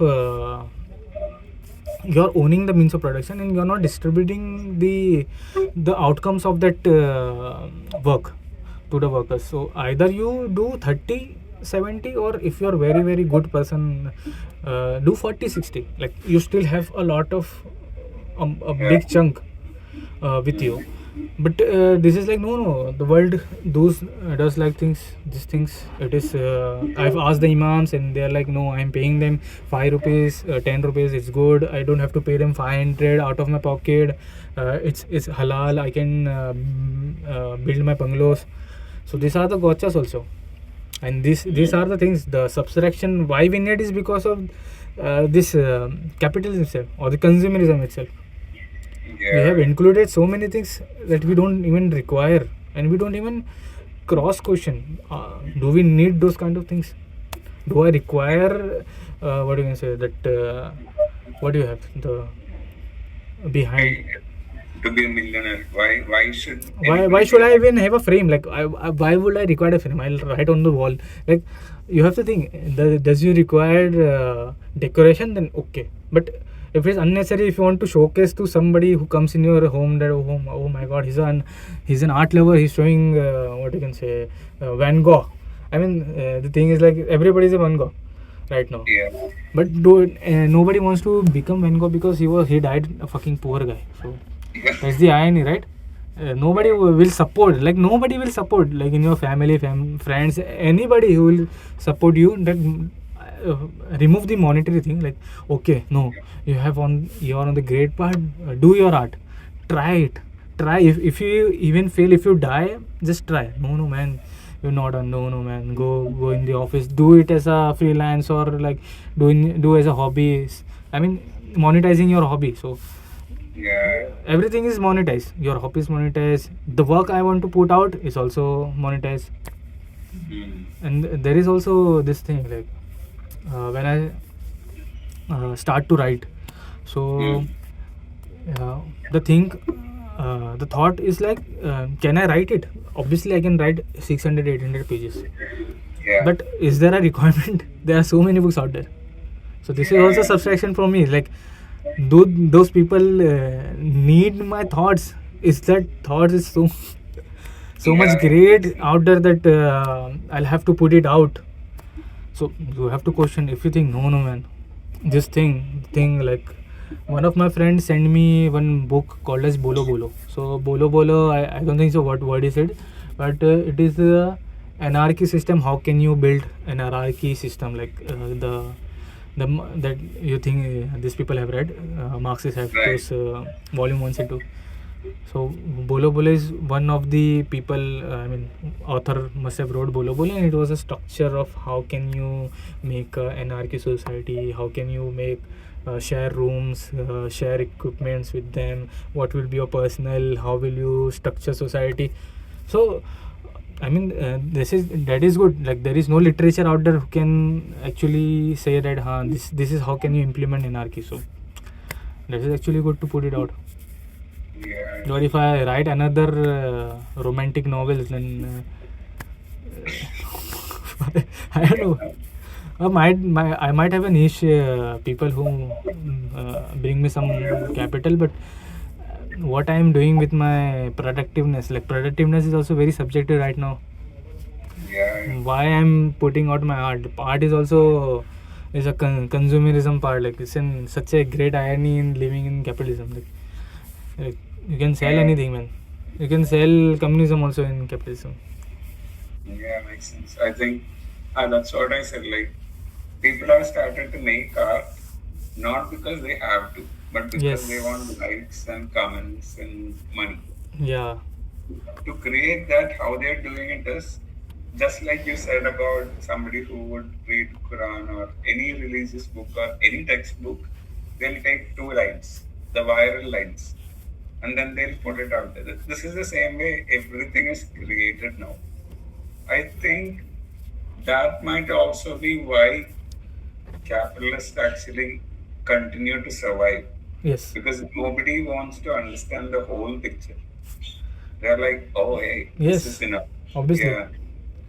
you're owning the means of production, and you're not distributing the outcomes of that work to the workers. So either you do 30-70, or if you're very very good person, do 40-60. Like you still have a lot of a big chunk with you. But this is like, no, the world does like these things. It is I've asked the imams and they're like, no, I'm paying them 5 rupees, 10 rupees, it's good, I don't have to pay them 500 out of my pocket, it's halal, I can build my bungalows. So these are the gotchas also, and these are the things. The subtraction why we need is because of this capitalism itself, or the consumerism itself. We have included so many things that we don't even require, and we don't even cross question. Do we need those kind of things? Do I require what do you can say that what do you have the behind to be a millionaire? Why should I even have a frame? Like why would I require a frame? I'll write on the wall. Like you have to think, does you require decoration? Then okay, but if it's unnecessary, if you want to showcase to somebody who comes in your home that oh my god, he's an art lover, he's showing what you can say Van Gogh. I mean the thing is like everybody's a Van Gogh right now. Yeah. But nobody wants to become Van Gogh because he died a fucking poor guy. So that's the irony, right? Nobody will support. Like nobody will support. Like in your family, friends, anybody who will support you. That remove the monetary thing. Like okay, no, you're on the great part. Do your art. Try it. Try. If you even fail, if you die, just try. No man, you're not on. No man, go in the office. Do it as a freelance, or like do as a hobby. I mean monetizing your hobby. So everything is monetized. Your hobby is monetized. The work I want to put out is also monetized. And there is also this thing, like when I start to write, so the thought is like, can I write it? Obviously I can write 600-800 pages, but is there a requirement? There are so many books out there. So this is also subtraction for me. Like, do those people need my thoughts? Is that thoughts is so much great out there that I'll have to put it out? So you have to question. If you think no man, this thing like, one of my friends sent me one book called as Bolo Bolo. So Bolo Bolo, I don't think so what word is it, but it is the anarchy system. How can you build an anarchy system? Like that you think these people have read, Marxists have those volume 1 and 2. So Bolo Bolo is one of the people, I mean author must have wrote Bolo Bolo, and it was a structure of how can you make an anarchy society, how can you make share rooms, share equipments with them, what will be your personal, how will you structure society. So I mean, that is good. Like there is no literature out there who can actually say that, this is how can you implement anarchy. So that is actually good to put it out. Yeah. Or if I write another romantic novel, then I don't know. I might have a niche people who bring me some capital, but what I am doing with my productiveness, like productiveness is also very subjective right now. Yeah. Why I'm putting out my art is also is a consumerism part. Like it's in such a great irony in living in capitalism. Like you can sell anything, man. You can sell communism also in capitalism. Yeah, makes sense. I think that's what I said. Like, people have started to make art not because they have to, but because they want likes and comments and money. Yeah. To create that, how they're doing it is just like you said about somebody who would read Quran or any religious book or any textbook. They'll take 2 lines, the viral lines, and then they'll put it out there. This is the same way everything is created now. I think that might also be why capitalists actually continue to survive. Yes. Because nobody wants to understand the whole picture. They're like, oh, hey, Yes. this is enough. Obviously. Yeah.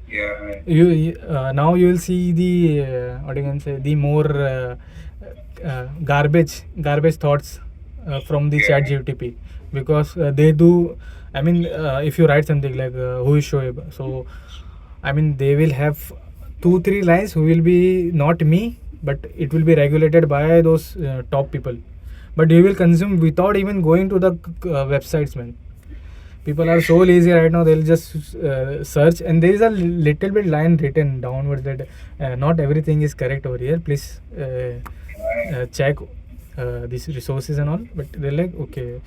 Yeah. You now you will see the what you can say, the more garbage thoughts from the chat GTP, because they do. I mean, if you write something like who is Shoyeb, so I mean they will have 2-3 lines who will be not me, but it will be regulated by those top people. But you will consume without even going to the websites, man. People are so lazy right now, they'll just search, and there is a little bit line written downwards that not everything is correct over here, please check these resources and all. But they're like, okay,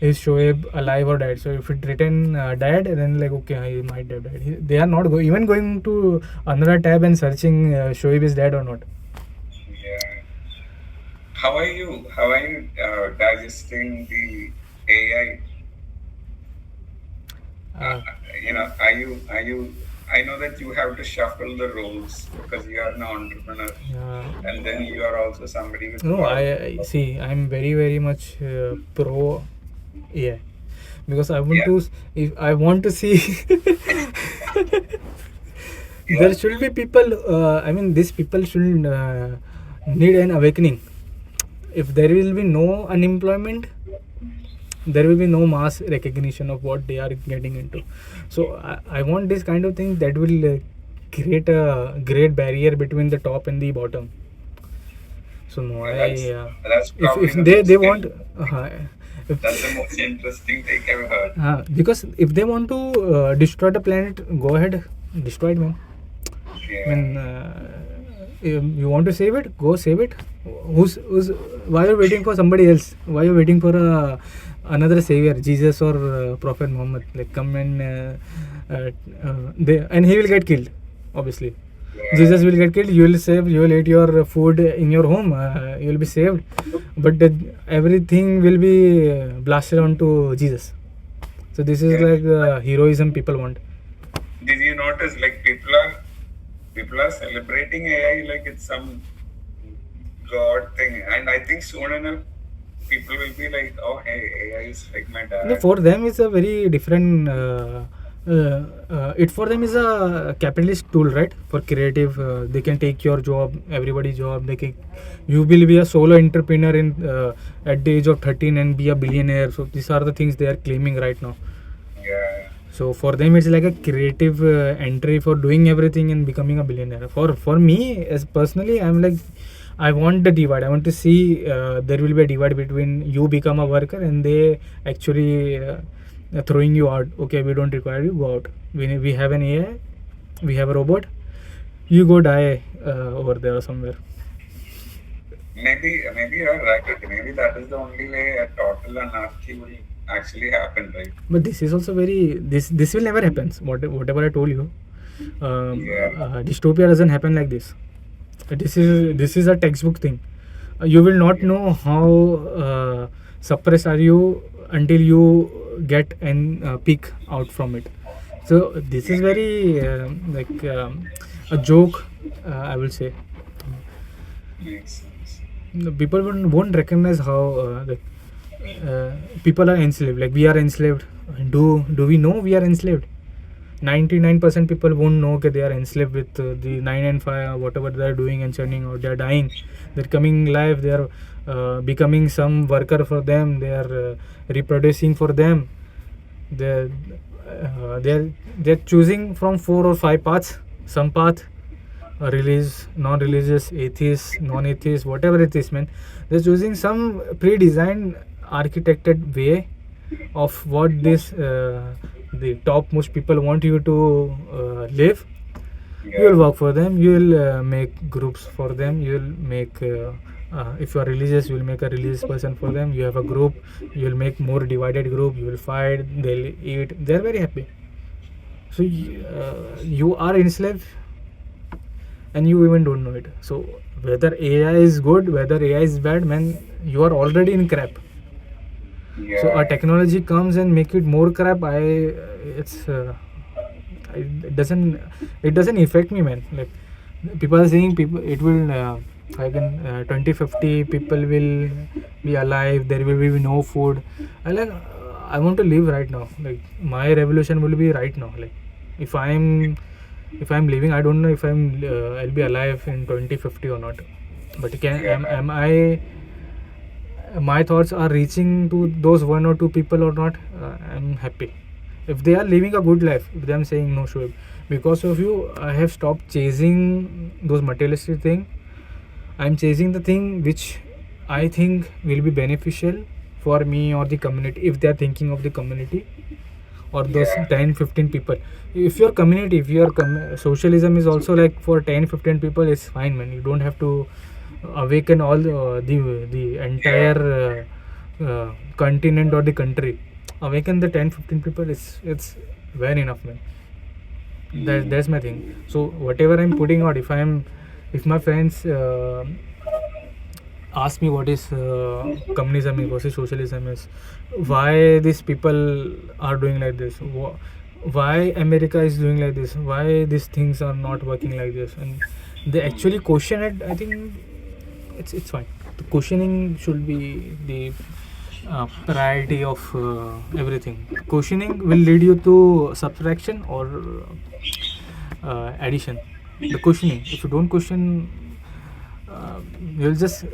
is Shoaib alive or dead? So if it written dead, then like, okay, he might have died. They are not even going to another tab and searching Shoaib is dead or not. Yeah. How are you digesting the AI? Are you? I know that you have to shuffle the roles because you are an entrepreneur, and then you are also somebody with. No, I see. I'm very, very much pro AI, because I want to. If I want to see, there should be people. I mean, these people should need an awakening. If there will be no unemployment, there will be no mass recognition of what they are getting into. So I want this kind of thing that will create a great barrier between the top and the bottom. So no, that's if they want. That's the most interesting thing I've heard. Because if they want to destroy the planet, go ahead, destroy it, man. Yeah. I mean, you want to save it, go save it. Why are you waiting for somebody else? Why are you waiting for another savior, Jesus or Prophet Muhammad? Like, come and and he will get killed, obviously. Yeah. Jesus will get killed. You will save. You will eat your food in your home. You will be saved, but everything will be blasted onto Jesus. So this is like the heroism people want. Did you notice, like, people are celebrating AI like it's some god thing, and I think soon enough people will be like, oh, hey, AI is like my dad. No, for them it's a very different. It for them is a capitalist tool, right? For creative, they can take your job, everybody's job. You will be a solo entrepreneur at the age of 13 and be a billionaire. So these are the things they are claiming right now. Yeah. So for them it's like a creative entry for doing everything and becoming a billionaire. For me, as personally, I'm like, I want the divide. I want to see there will be a divide between you become a worker and they actually throwing you out. Okay, we don't require you, go out. We have an AI, we have a robot, you go die over there or somewhere. Maybe you're right. Maybe that is the only way a total anarchy will actually happen, right? But this is also this will never happen. Whatever I told you, dystopia doesn't happen like this. This is a textbook thing. You will not know how suppressed are you until you get and peak out from it. So this is very a joke, I will say. Makes sense. The people won't recognize how people are enslaved. Like we are enslaved. Do we know we are enslaved? 99% people won't know that they are enslaved with the 995 whatever they are doing and churning out. They are dying. They're coming live. They are becoming some worker for them. They are reproducing for them. They're they're choosing from 4 or 5 paths. Some path religious, non-religious, atheist, non-atheist, whatever it is, man. They're choosing some pre-designed, architected way of what this the topmost people want you to live. You will work for them. You will make groups for them. You will make. If you are religious, you will make a religious person for them. You have a group. You will make more divided group. You will fight. They'll eat. They're very happy. So you are enslaved and you even don't know it. So whether AI is good, whether AI is bad, man, you are already in crap. So a technology comes and make it more crap. It's it doesn't affect me, man. Like people are saying, people it will. I can 2050 people will be alive. There will be no food. I want to live right now. Like my revolution will be right now. Like if I'm living, I don't know if I'll be alive in 2050 or not. But am I? My thoughts are reaching to those 1 or 2 people or not. I'm happy. If they are living a good life, if they are saying no, Shoyeb, because of you, I have stopped chasing those materialistic things. I'm chasing the thing which I think will be beneficial for me or the community, if they are thinking of the community or those 10-15 people. If your community, if your socialism is also like for 10-15 people, it's fine, man. You don't have to awaken all the entire continent or the country. Awaken the 10-15 people, it's very enough, man. That's my thing. So whatever I'm putting out, if my friends ask me what is communism is, what is socialism is, why these people are doing like this, why America is doing like this, why these things are not working like this, and they actually question it, I think it's fine. The questioning should be the priority of everything. Questioning will lead you to subtraction or addition. The questioning, if you don't question, you'll just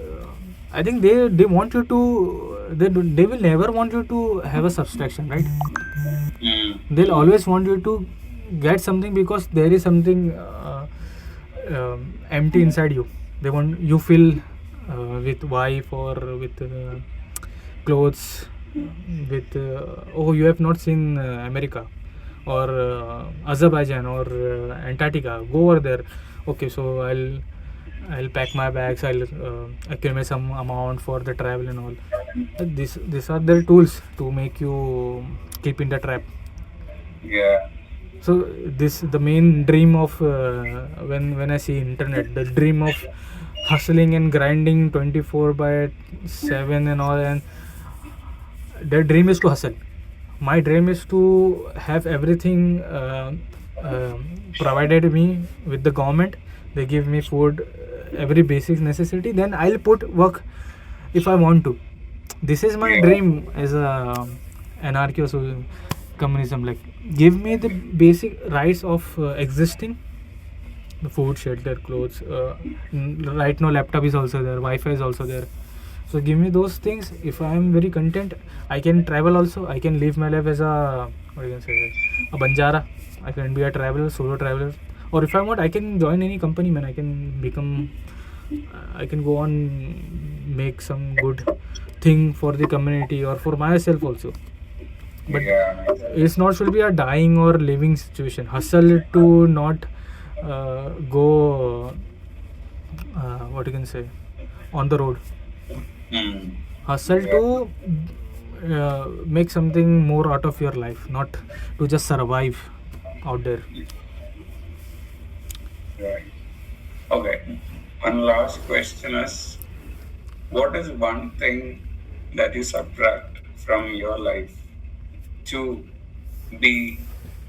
I think they want you to they will never want you to have a subtraction, right? They'll always want you to get something because there is something empty inside you. They want you feel with wife or with clothes, with oh, you have not seen America or Azerbaijan or Antarctica, go over there. Okay, so I'll pack my bags, I'll accumulate some amount for the travel and all. These are their tools to make you keep in the trap. So this the main dream of when I see internet, the dream of hustling and grinding 24/7 and all, and their dream is to hustle. My dream is to have everything provided me with the government. They give me food, every basic necessity, then I'll put work if I want to. This is my dream as a anarchist or communism. Like give me the basic rights of existing, the food, shelter, clothes. Right now laptop is also there, Wi-Fi is also there. So give me those things. If I am very content, I can travel also. I can live my life as a, what you can say, a Banjara. I can be a traveler, solo traveler. Or if I want, I can join any company, man. I can become, I can go on, make some good thing for the community or for myself also. But it's not should be a dying or living situation. Hustle to not go, what you can say, on the road. Hustle to make something more out of your life, not to just survive out there. Right. Okay. One last question is, what is one thing that you subtract from your life to be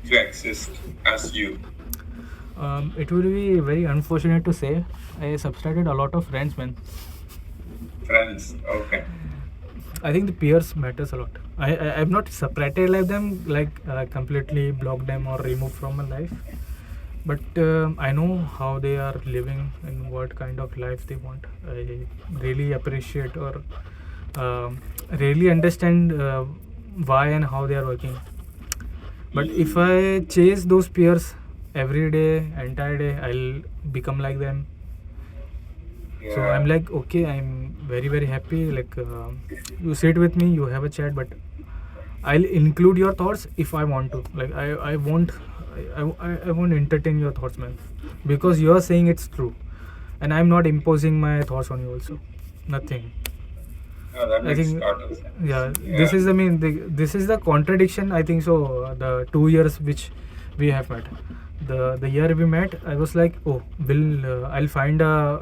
to exist as you? It would be very unfortunate to say I subtracted a lot of friends, man. Friends, okay. I think the peers matters a lot. I've not separated like them, like completely blocked them or removed from my life. But I know how they are living and what kind of life they want. I really appreciate or really understand why and how they are working. But if I chase those peers every day, entire day, I'll become like them. So I'm like, okay, I'm very very happy. Like you sit with me, you have a chat, but I'll include your thoughts if I want to. Like I won't I won't entertain your thoughts, man, because you are saying it's true, and I'm not imposing my thoughts on you also. Nothing. No, that I makes think total sense. yeah, this is this is the contradiction. I think so. The 2 years which we have met, the year we met, I was like, oh, will I'll find a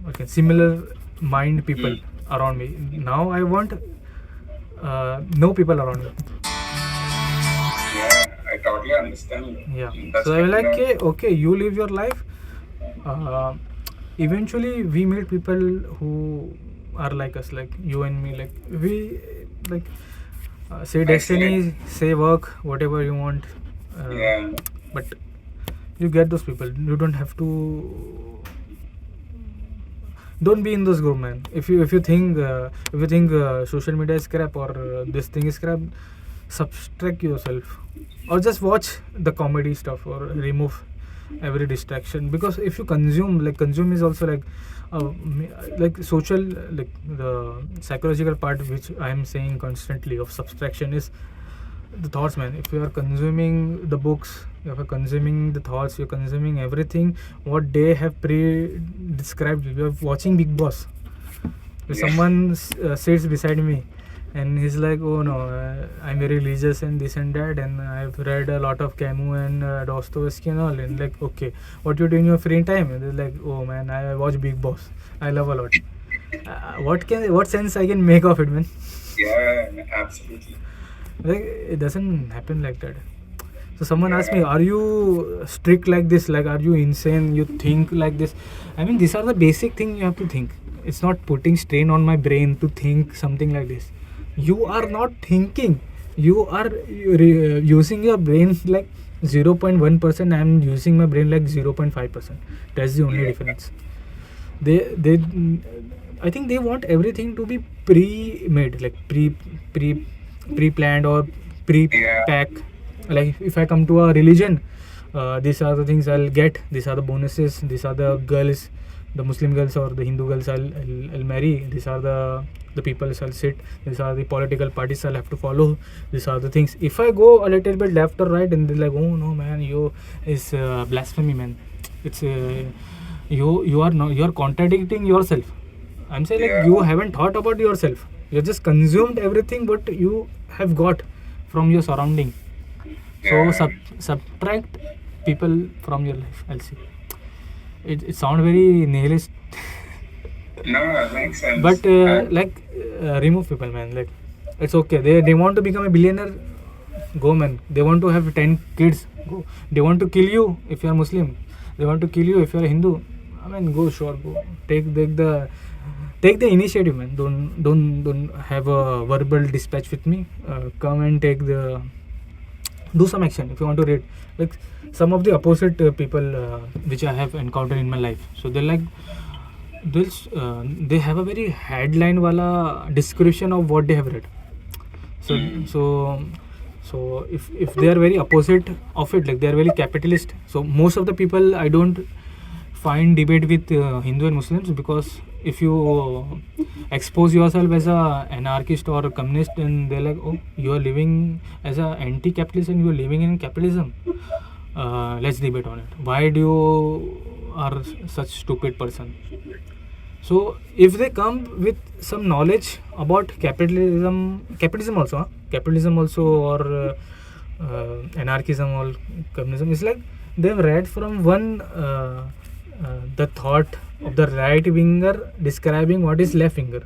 okay, similar mind people around me. Now I want no people around me. Yeah, I totally understand. Yeah. That's So I'm good to like, know. okay, you live your life. Eventually, we meet people who are like us, like you and me. Like we, like say destiny, say work, whatever you want. Yeah. But you get those people. You don't have to. Don't be in this group, man. If you think social media is crap or this thing is crap, subtract yourself, or just watch the comedy stuff or remove every distraction. Because if you consume, like consume is also like social, like the psychological part which I am saying constantly of subtraction is the thoughts, man. If you are consuming the books, if you're consuming the thoughts, you're consuming everything what they have pre-described. You're watching Big Boss. If someone sits beside me and he's like, oh no, I'm very religious and this and that, and I've read a lot of Camus and Dostoevsky and all, and like, okay, what you do in your free time? And they're like, oh man, I watch Big Boss, I love a lot. What sense I can make of it, man? Yeah, absolutely. Like, it doesn't happen like that. So someone asked me, are you strict like this? Like, are you insane? You think like this? I mean, these are the basic things you have to think. It's not putting strain on my brain to think something like this. You are not thinking. You are using your brain like 0.1%. I'm using my brain like 0.5%. That's the only difference. They I think they want everything to be pre-made, like pre-planned or pre-pack. Like if I come to a religion, these are the things I'll get, these are the bonuses, these are the girls, the Muslim girls or the Hindu girls I'll marry, these are the people I'll sit, these are the political parties I'll have to follow, these are the things. If I go a little bit left or right, and they're like, oh no man, you is blasphemy, man. It's you're contradicting yourself. I'm saying, like, you haven't thought about yourself. You just consumed everything what you have got from your surrounding. So subtract people from your life. I'll see. It sounds very nihilist. No, it makes sense. But remove people, man. Like, it's okay. They want to become a billionaire. Go, man. They want to have 10 kids. Go. They want to kill you if you are Muslim. They want to kill you if you are Hindu. I mean, go, sure, go. Take the initiative, man. Don't have a verbal dispatch with me. Come and do some action if you want to read. Like some of the opposite people which I have encountered in my life. So they're like, they have a very headline wala description of what they have read. So if they are very opposite of it, like they are very capitalist. So most of the people I don't find debate with Hindu and Muslims, because if you expose yourself as a anarchist or a communist, then they're like, oh, you are living as a anti-capitalist and you are living in capitalism. Let's debate on it. Why do you are such stupid person? So if they come with some knowledge about capitalism also, or anarchism or communism, it's like they've read from one the thought of the right winger describing what is left winger.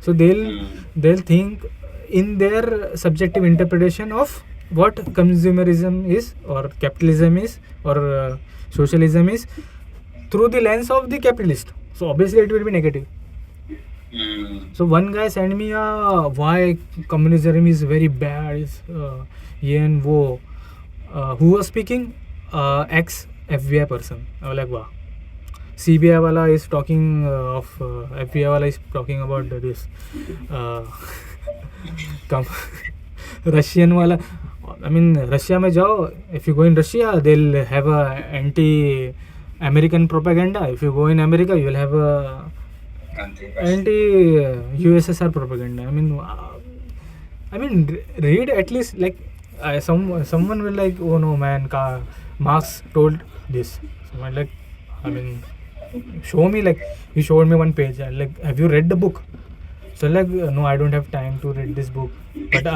So they'll think in their subjective interpretation of what consumerism is or capitalism is or socialism is through the lens of the capitalist. So obviously it will be negative. So one guy sent me why communism is very bad, is ye and wo. Who was speaking? Ex FBI person. I was like, wow. CBI wala is talking of FBI wala is talking about this Russian wala. I mean, Russia mein jao, if you go in Russia, they'll have a anti-American propaganda. If you go in America, you'll have a anti-USSR propaganda. I mean, read at least like someone will like, oh no man, Marx told this. So I'm like, I mean, show me, like he showed me one page. I'm like, have you read the book? So like, no, I don't have time to read this book. But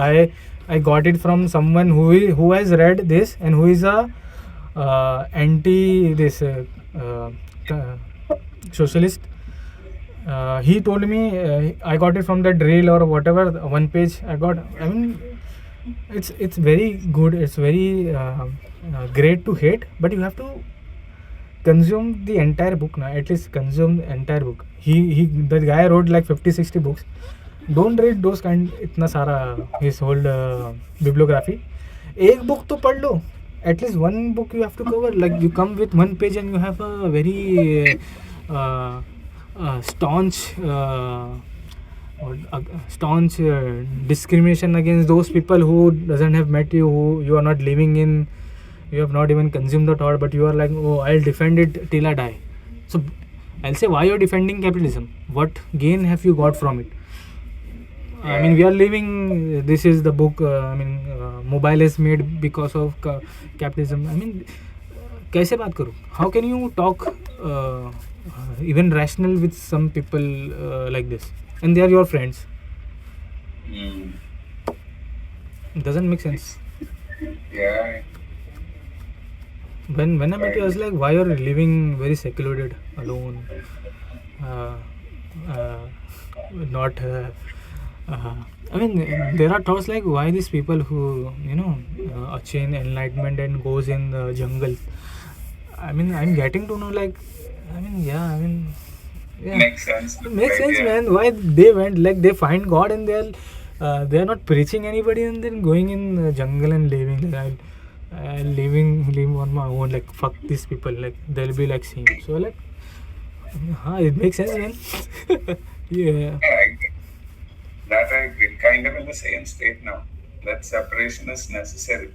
I got it from someone who has read this and who is a anti this socialist. He told me I got it from the drill or whatever, one page I got. I mean, it's very good. It's very great to hate, but you have to consume the entire book now. At least consume the entire book. The guy wrote like 50-60 books. Don't read those kind इतना सारा his whole bibliography. एक book तो पढ़ लो. At least one book you have to cover. Like you come with one page and you have a very staunch discrimination against those people who doesn't have met you, who you are not living in, you have not even consumed the thought, but you are like, oh, I'll defend it till I die. So I'll say, why you're defending capitalism? What gain have you got from it? I mean, we are living, this is the book, mobile is made because of capitalism. I mean, कैसे बात करूँ? How can you talk even rational with some people like this? And they are your friends. It doesn't make sense. Yeah. When I met you, I was like, why are you living very secluded, alone? Not... I mean, there are thoughts like, why these people who, attain enlightenment and goes in the jungle. I mean, I'm getting to know, like, yeah. Makes sense. Makes sense, man. Why they went, like, they find God and they're not preaching anybody and then going in the jungle and living. Like, living on my own, like, fuck these people, like, they'll be like seeing. So, like, it makes sense, man. Yeah. That I agree. Kind of in the same state now. That separation is necessary.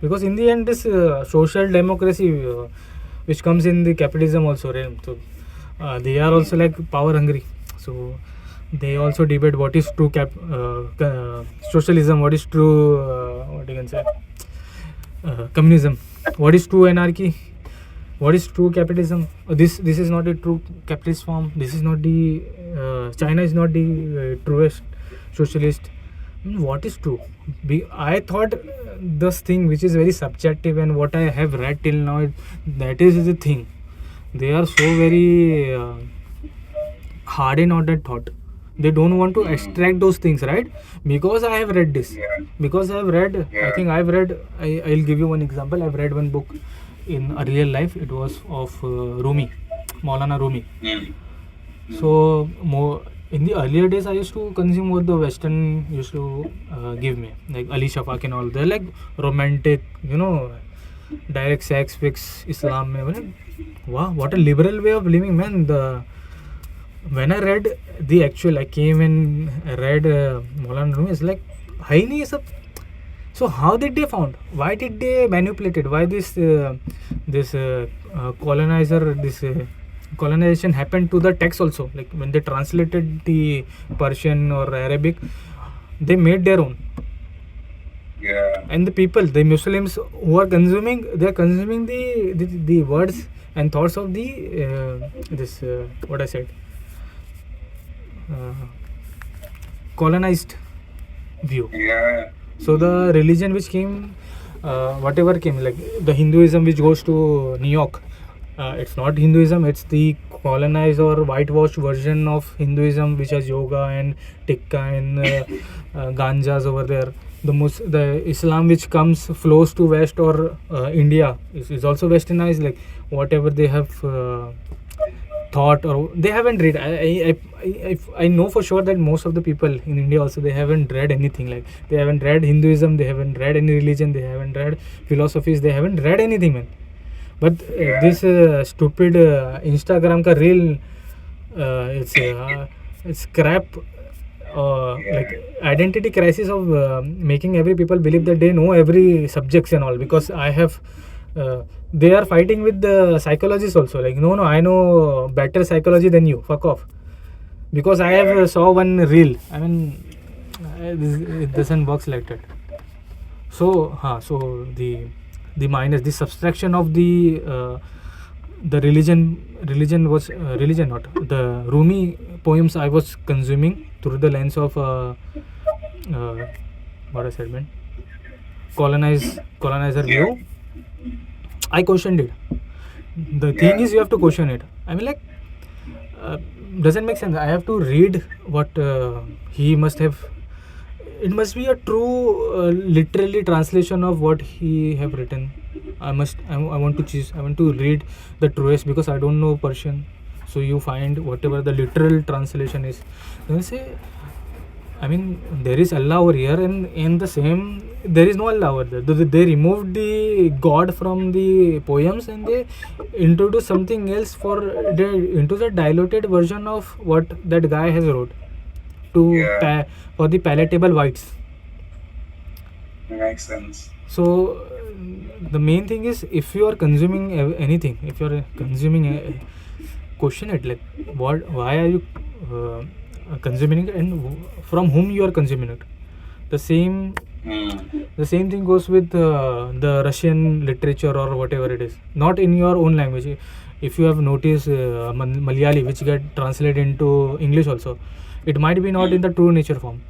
Because in the end, this social democracy, which comes in the capitalism also, right? So they are also like power hungry. So they also debate what is true socialism, what is true, what you can say, communism, what is true anarchy, what is true capitalism. This is not a true capitalist form. This is not the China is not the truest socialist. What is true? I thought this thing which is very subjective and what I have read till now, that is the thing. They are so very hardened on that thought. They don't want to extract those things, right? Because I have read this. Because I have read, I think I've read, I'll give you one example. I've read one book in earlier life. It was of Rumi, Maulana Rumi. So in the earlier days, I used to consume what the Western used to give me, like Ali Shafaq and all. They're like romantic, direct sex, fix Islam. Wow, what a liberal way of living, man. When I read the actual, I came and read Maulana Rumi, it's like, hai nahi ye sab. So how did they found? Why did they manipulate it? Why this colonization happened to the text also? Like when they translated the Persian or Arabic, they made their own. Yeah. And the people, the Muslims who are consuming, they are consuming the words and thoughts of the what I said, colonized view. Yeah. So the religion which came, whatever came, like the Hinduism which goes to New York, It's not Hinduism, it's the colonized or whitewashed version of Hinduism, which has yoga and tikka and ganjas over there. The Islam which flows to west or India is also westernized, like whatever they have thought, or they haven't read. I know for sure that most of the people in India also, they haven't read anything. Like they haven't read Hinduism, they haven't read any religion, they haven't read philosophies, they haven't read anything, man. But this stupid Instagram ka reel, it's crap. Like identity crisis of making every people believe that they know every subjects and all, because I have they are fighting with the psychologists also, like no, I know better psychology than you, fuck off, because I have saw one reel. I mean, it doesn't work like that. So so the minus, the subtraction of the religion was religion, not the Rumi poems I was consuming through the lens of what I said, man, colonizer view. I questioned it. The thing is, you have to question it. I mean, like, doesn't make sense. I have to read what he must have. It must be a true, literally translation of what he have written. I want to choose. I want to read the truest, because I don't know Persian. So you find whatever the literal translation is. Then say, I mean, there is Allah over here, and in the same, there is no Allah over there. They removed the God from the poems and they introduced something else into the diluted version of what that guy has wrote for the palatable whites. Makes sense. So the main thing is, if you are consuming anything, if you are consuming, question it, like why are you consuming it, and from whom you are consuming it. The same thing goes with the Russian literature or whatever it is, not in your own language. If you have noticed Malayali, which get translated into English also, it might be not in the true nature form.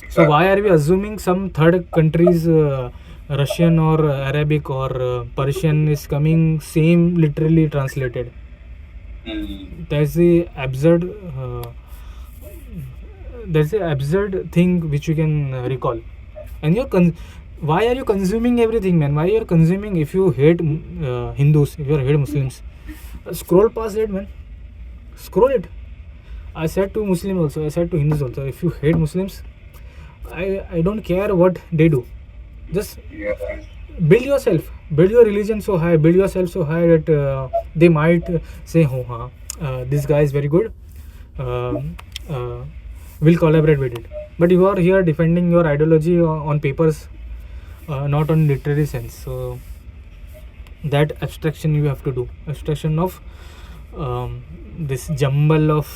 So why are we assuming some third countries Russian or Arabic or Persian is coming same literally translated? That's the absurd thing which you can recall. And why are you consuming everything, man? Why you are consuming? If you hate Hindus, if you hate Muslims, scroll past it, man. Scroll it. I said to Muslims also, I said to Hindus also, if you hate Muslims, I don't care what they do. Just build yourself, build your religion so high, build yourself so high that they might say, oh, this guy is very good, we'll collaborate with it. But you are here defending your ideology on papers, not on literary sense. So that abstraction you have to do, abstraction of this jumble of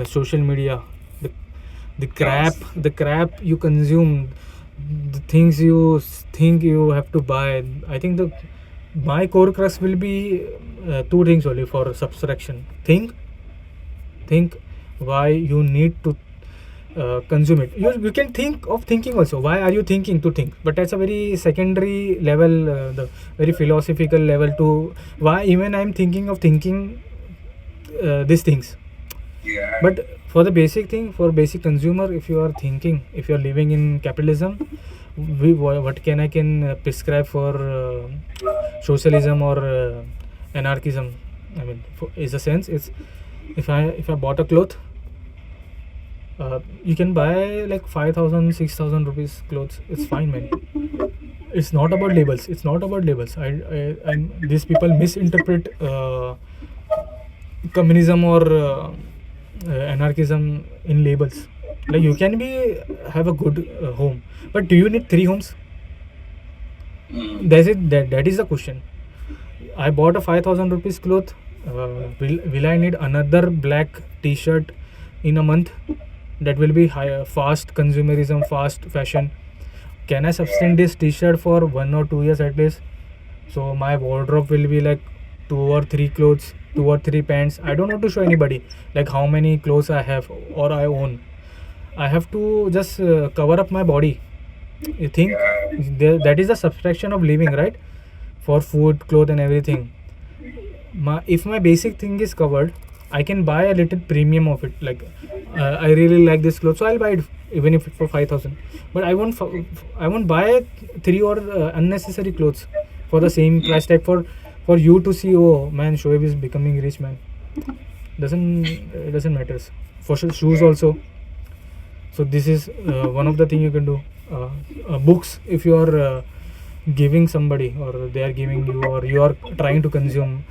social media, the crap you consume, the things you think you have to buy. I think my core crux will be two things only for subtraction. Think why you need to consume it. You can think of thinking also. Why are you thinking to think? But that's a very secondary level, the very philosophical level to why even I'm thinking of thinking these things. But for the basic thing, for basic consumer, if you are thinking, if you are living in capitalism, what I can prescribe for socialism or anarchism? I mean, is a sense. It's if I bought a cloth, you can buy like 5,000, 6,000 rupees clothes. It's fine, man. It's not about labels. It's not about labels. These people misinterpret communism or anarchism in labels. Like you can have a good home, but do you need 3 homes? That is the question. I bought a 5,000 rupees cloth. Will I need another black T-shirt in a month? That will be fast consumerism, fast fashion. Can I sustain this T-shirt for 1 or 2 years at least? So my wardrobe will be like 2 or 3 clothes, 2 or 3 pants. I don't want to show anybody like how many clothes I have or I own. I have to just cover up my body. You think that is the subtraction of living, right? For food, clothes and everything. if my basic thing is covered, I can buy a little premium of it. Like I really like this clothes, so I'll buy it even if it's for 5,000. But I won't buy 3 or unnecessary clothes for the same price tag for you to see. Oh man, Shoaib is becoming rich man. Doesn't matters. For shoes also. So this is one of the thing you can do. Books, if you are giving somebody, or they are giving you, or you are trying to consume,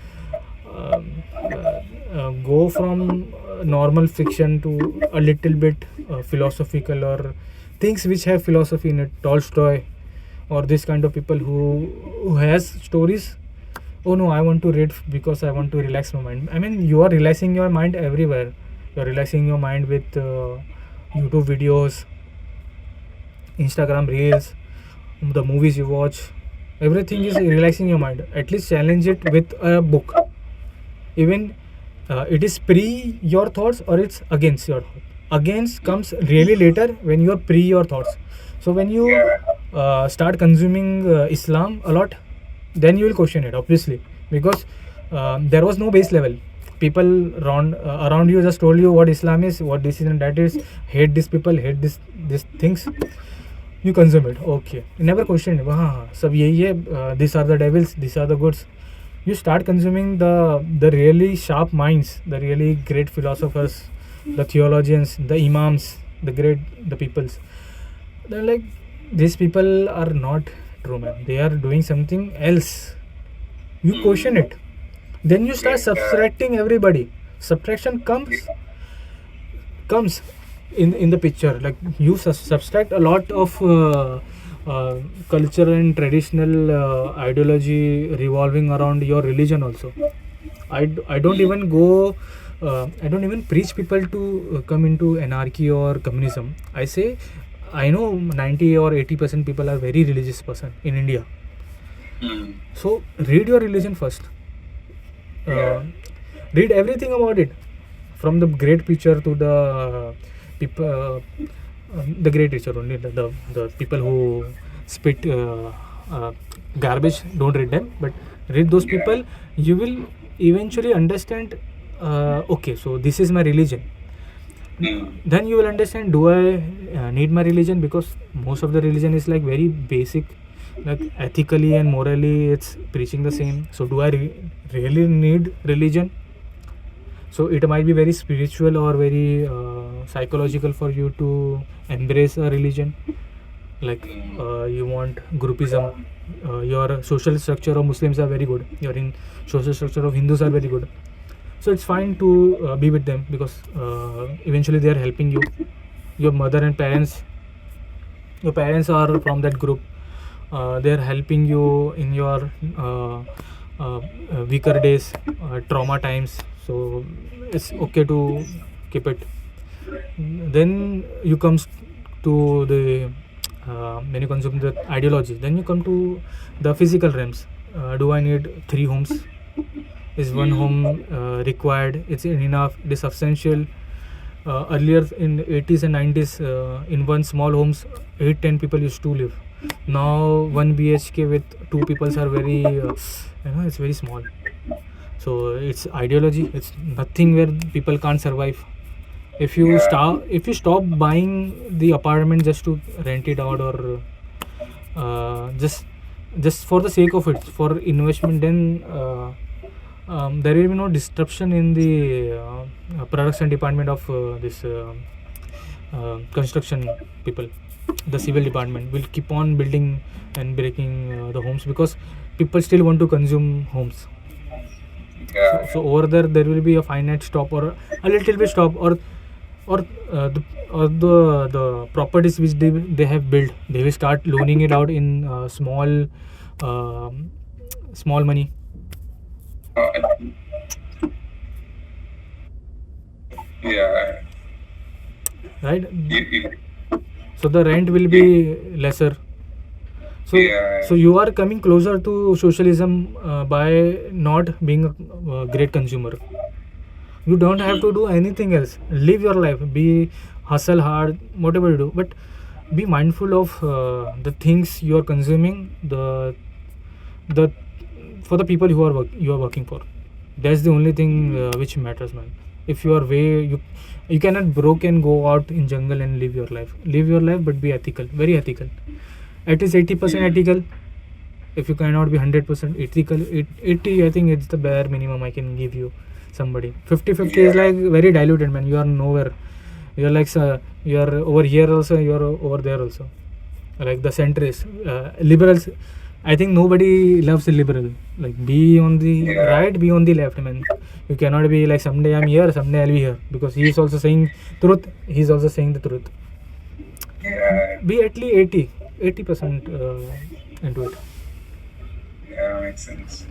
go from normal fiction to a little bit philosophical, or things which have philosophy in it. Tolstoy, or this kind of people who has stories. Oh no, I want to read because I want to relax my mind. I mean, you are relaxing your mind everywhere. You are relaxing your mind with YouTube videos, Instagram reels, the movies you watch. Everything is relaxing your mind. At least challenge it with a book. Even it is pre your thoughts or it's against your thoughts. Against comes really later when you are pre your thoughts. So when you start consuming Islam a lot, then you will question it, obviously, because there was no base level. People around you just told you what Islam is, what this is and that is. Hate these people, hate these things. You consume it. Okay, you never question it. Sab yahi hai. These are the devils. These are the goods. You start consuming the really sharp minds, the really great philosophers, the theologians, the imams, the peoples. They're like, these people are not true, man. They are doing something else. You question it. Then you start subtracting everybody. Subtraction comes in the picture. Like you subtract a lot of culture and traditional ideology revolving around your religion also. I don't even go. I don't even preach people to come into anarchy or communism. I say, I know 90 or 80% people are very religious person in India. So read your religion first. Read everything about it, from the great preacher to the people, the great teacher only. The people who spit garbage, don't read them, but read those people. You will eventually understand. Okay, so this is my religion. Then you will understand, do I need my religion? Because most of the religion is like very basic, like ethically and morally it's preaching the same. So do I really need religion? So it might be very spiritual or very psychological for you to embrace a religion. Like you want groupism. Your social structure of Muslims are very good. Your social structure of Hindus are very good. So it's fine to be with them, because eventually they are helping you. Your mother and parents, your parents are from that group. They are helping you in your weaker days, trauma times. So it's okay to keep it. Then you comes to the when you consume the ideology, then you come to the physical realms. Do I need 3 homes? Is 1 home required? It's enough? It is substantial? Earlier in 80s and 90s, in one small homes, 8-10 people used to live. Now 1 BHK with 2 people are very, it's very small. So it's ideology. It's nothing where people can't survive. If you stop buying the apartment just to rent it out, or just for the sake of it, for investment, then there will be no disruption in the production department of this construction people. The civil department will keep on building and breaking the homes, because people still want to consume homes. So over there will be a finite stop, or a little bit stop, or the properties which they have built, they will start loaning it out in small money. Right. So the rent will be lesser. So you are coming closer to socialism by not being a great consumer. You don't have to do anything else. Live your life. Be hustle hard, whatever you do, but be mindful of the things you are consuming. For the people you are working for. That's the only thing which matters, man. If you are way you cannot broke and go out in jungle and live your life. Live your life, but be ethical, very ethical. At least 80% ethical. If you cannot be 100% ethical, 80 I think it's the bare minimum I can give you. Somebody 50-50 is like very diluted, man. You are nowhere. You're like you are over here also, you are over there also. Like the centrist liberals, I think nobody loves a liberal. Like be on the right, be on the left, man. You cannot be like someday I'm here, someday I'll be here, because he is also saying truth. He's also saying the truth. Be at least 80% into it. Yeah, makes sense.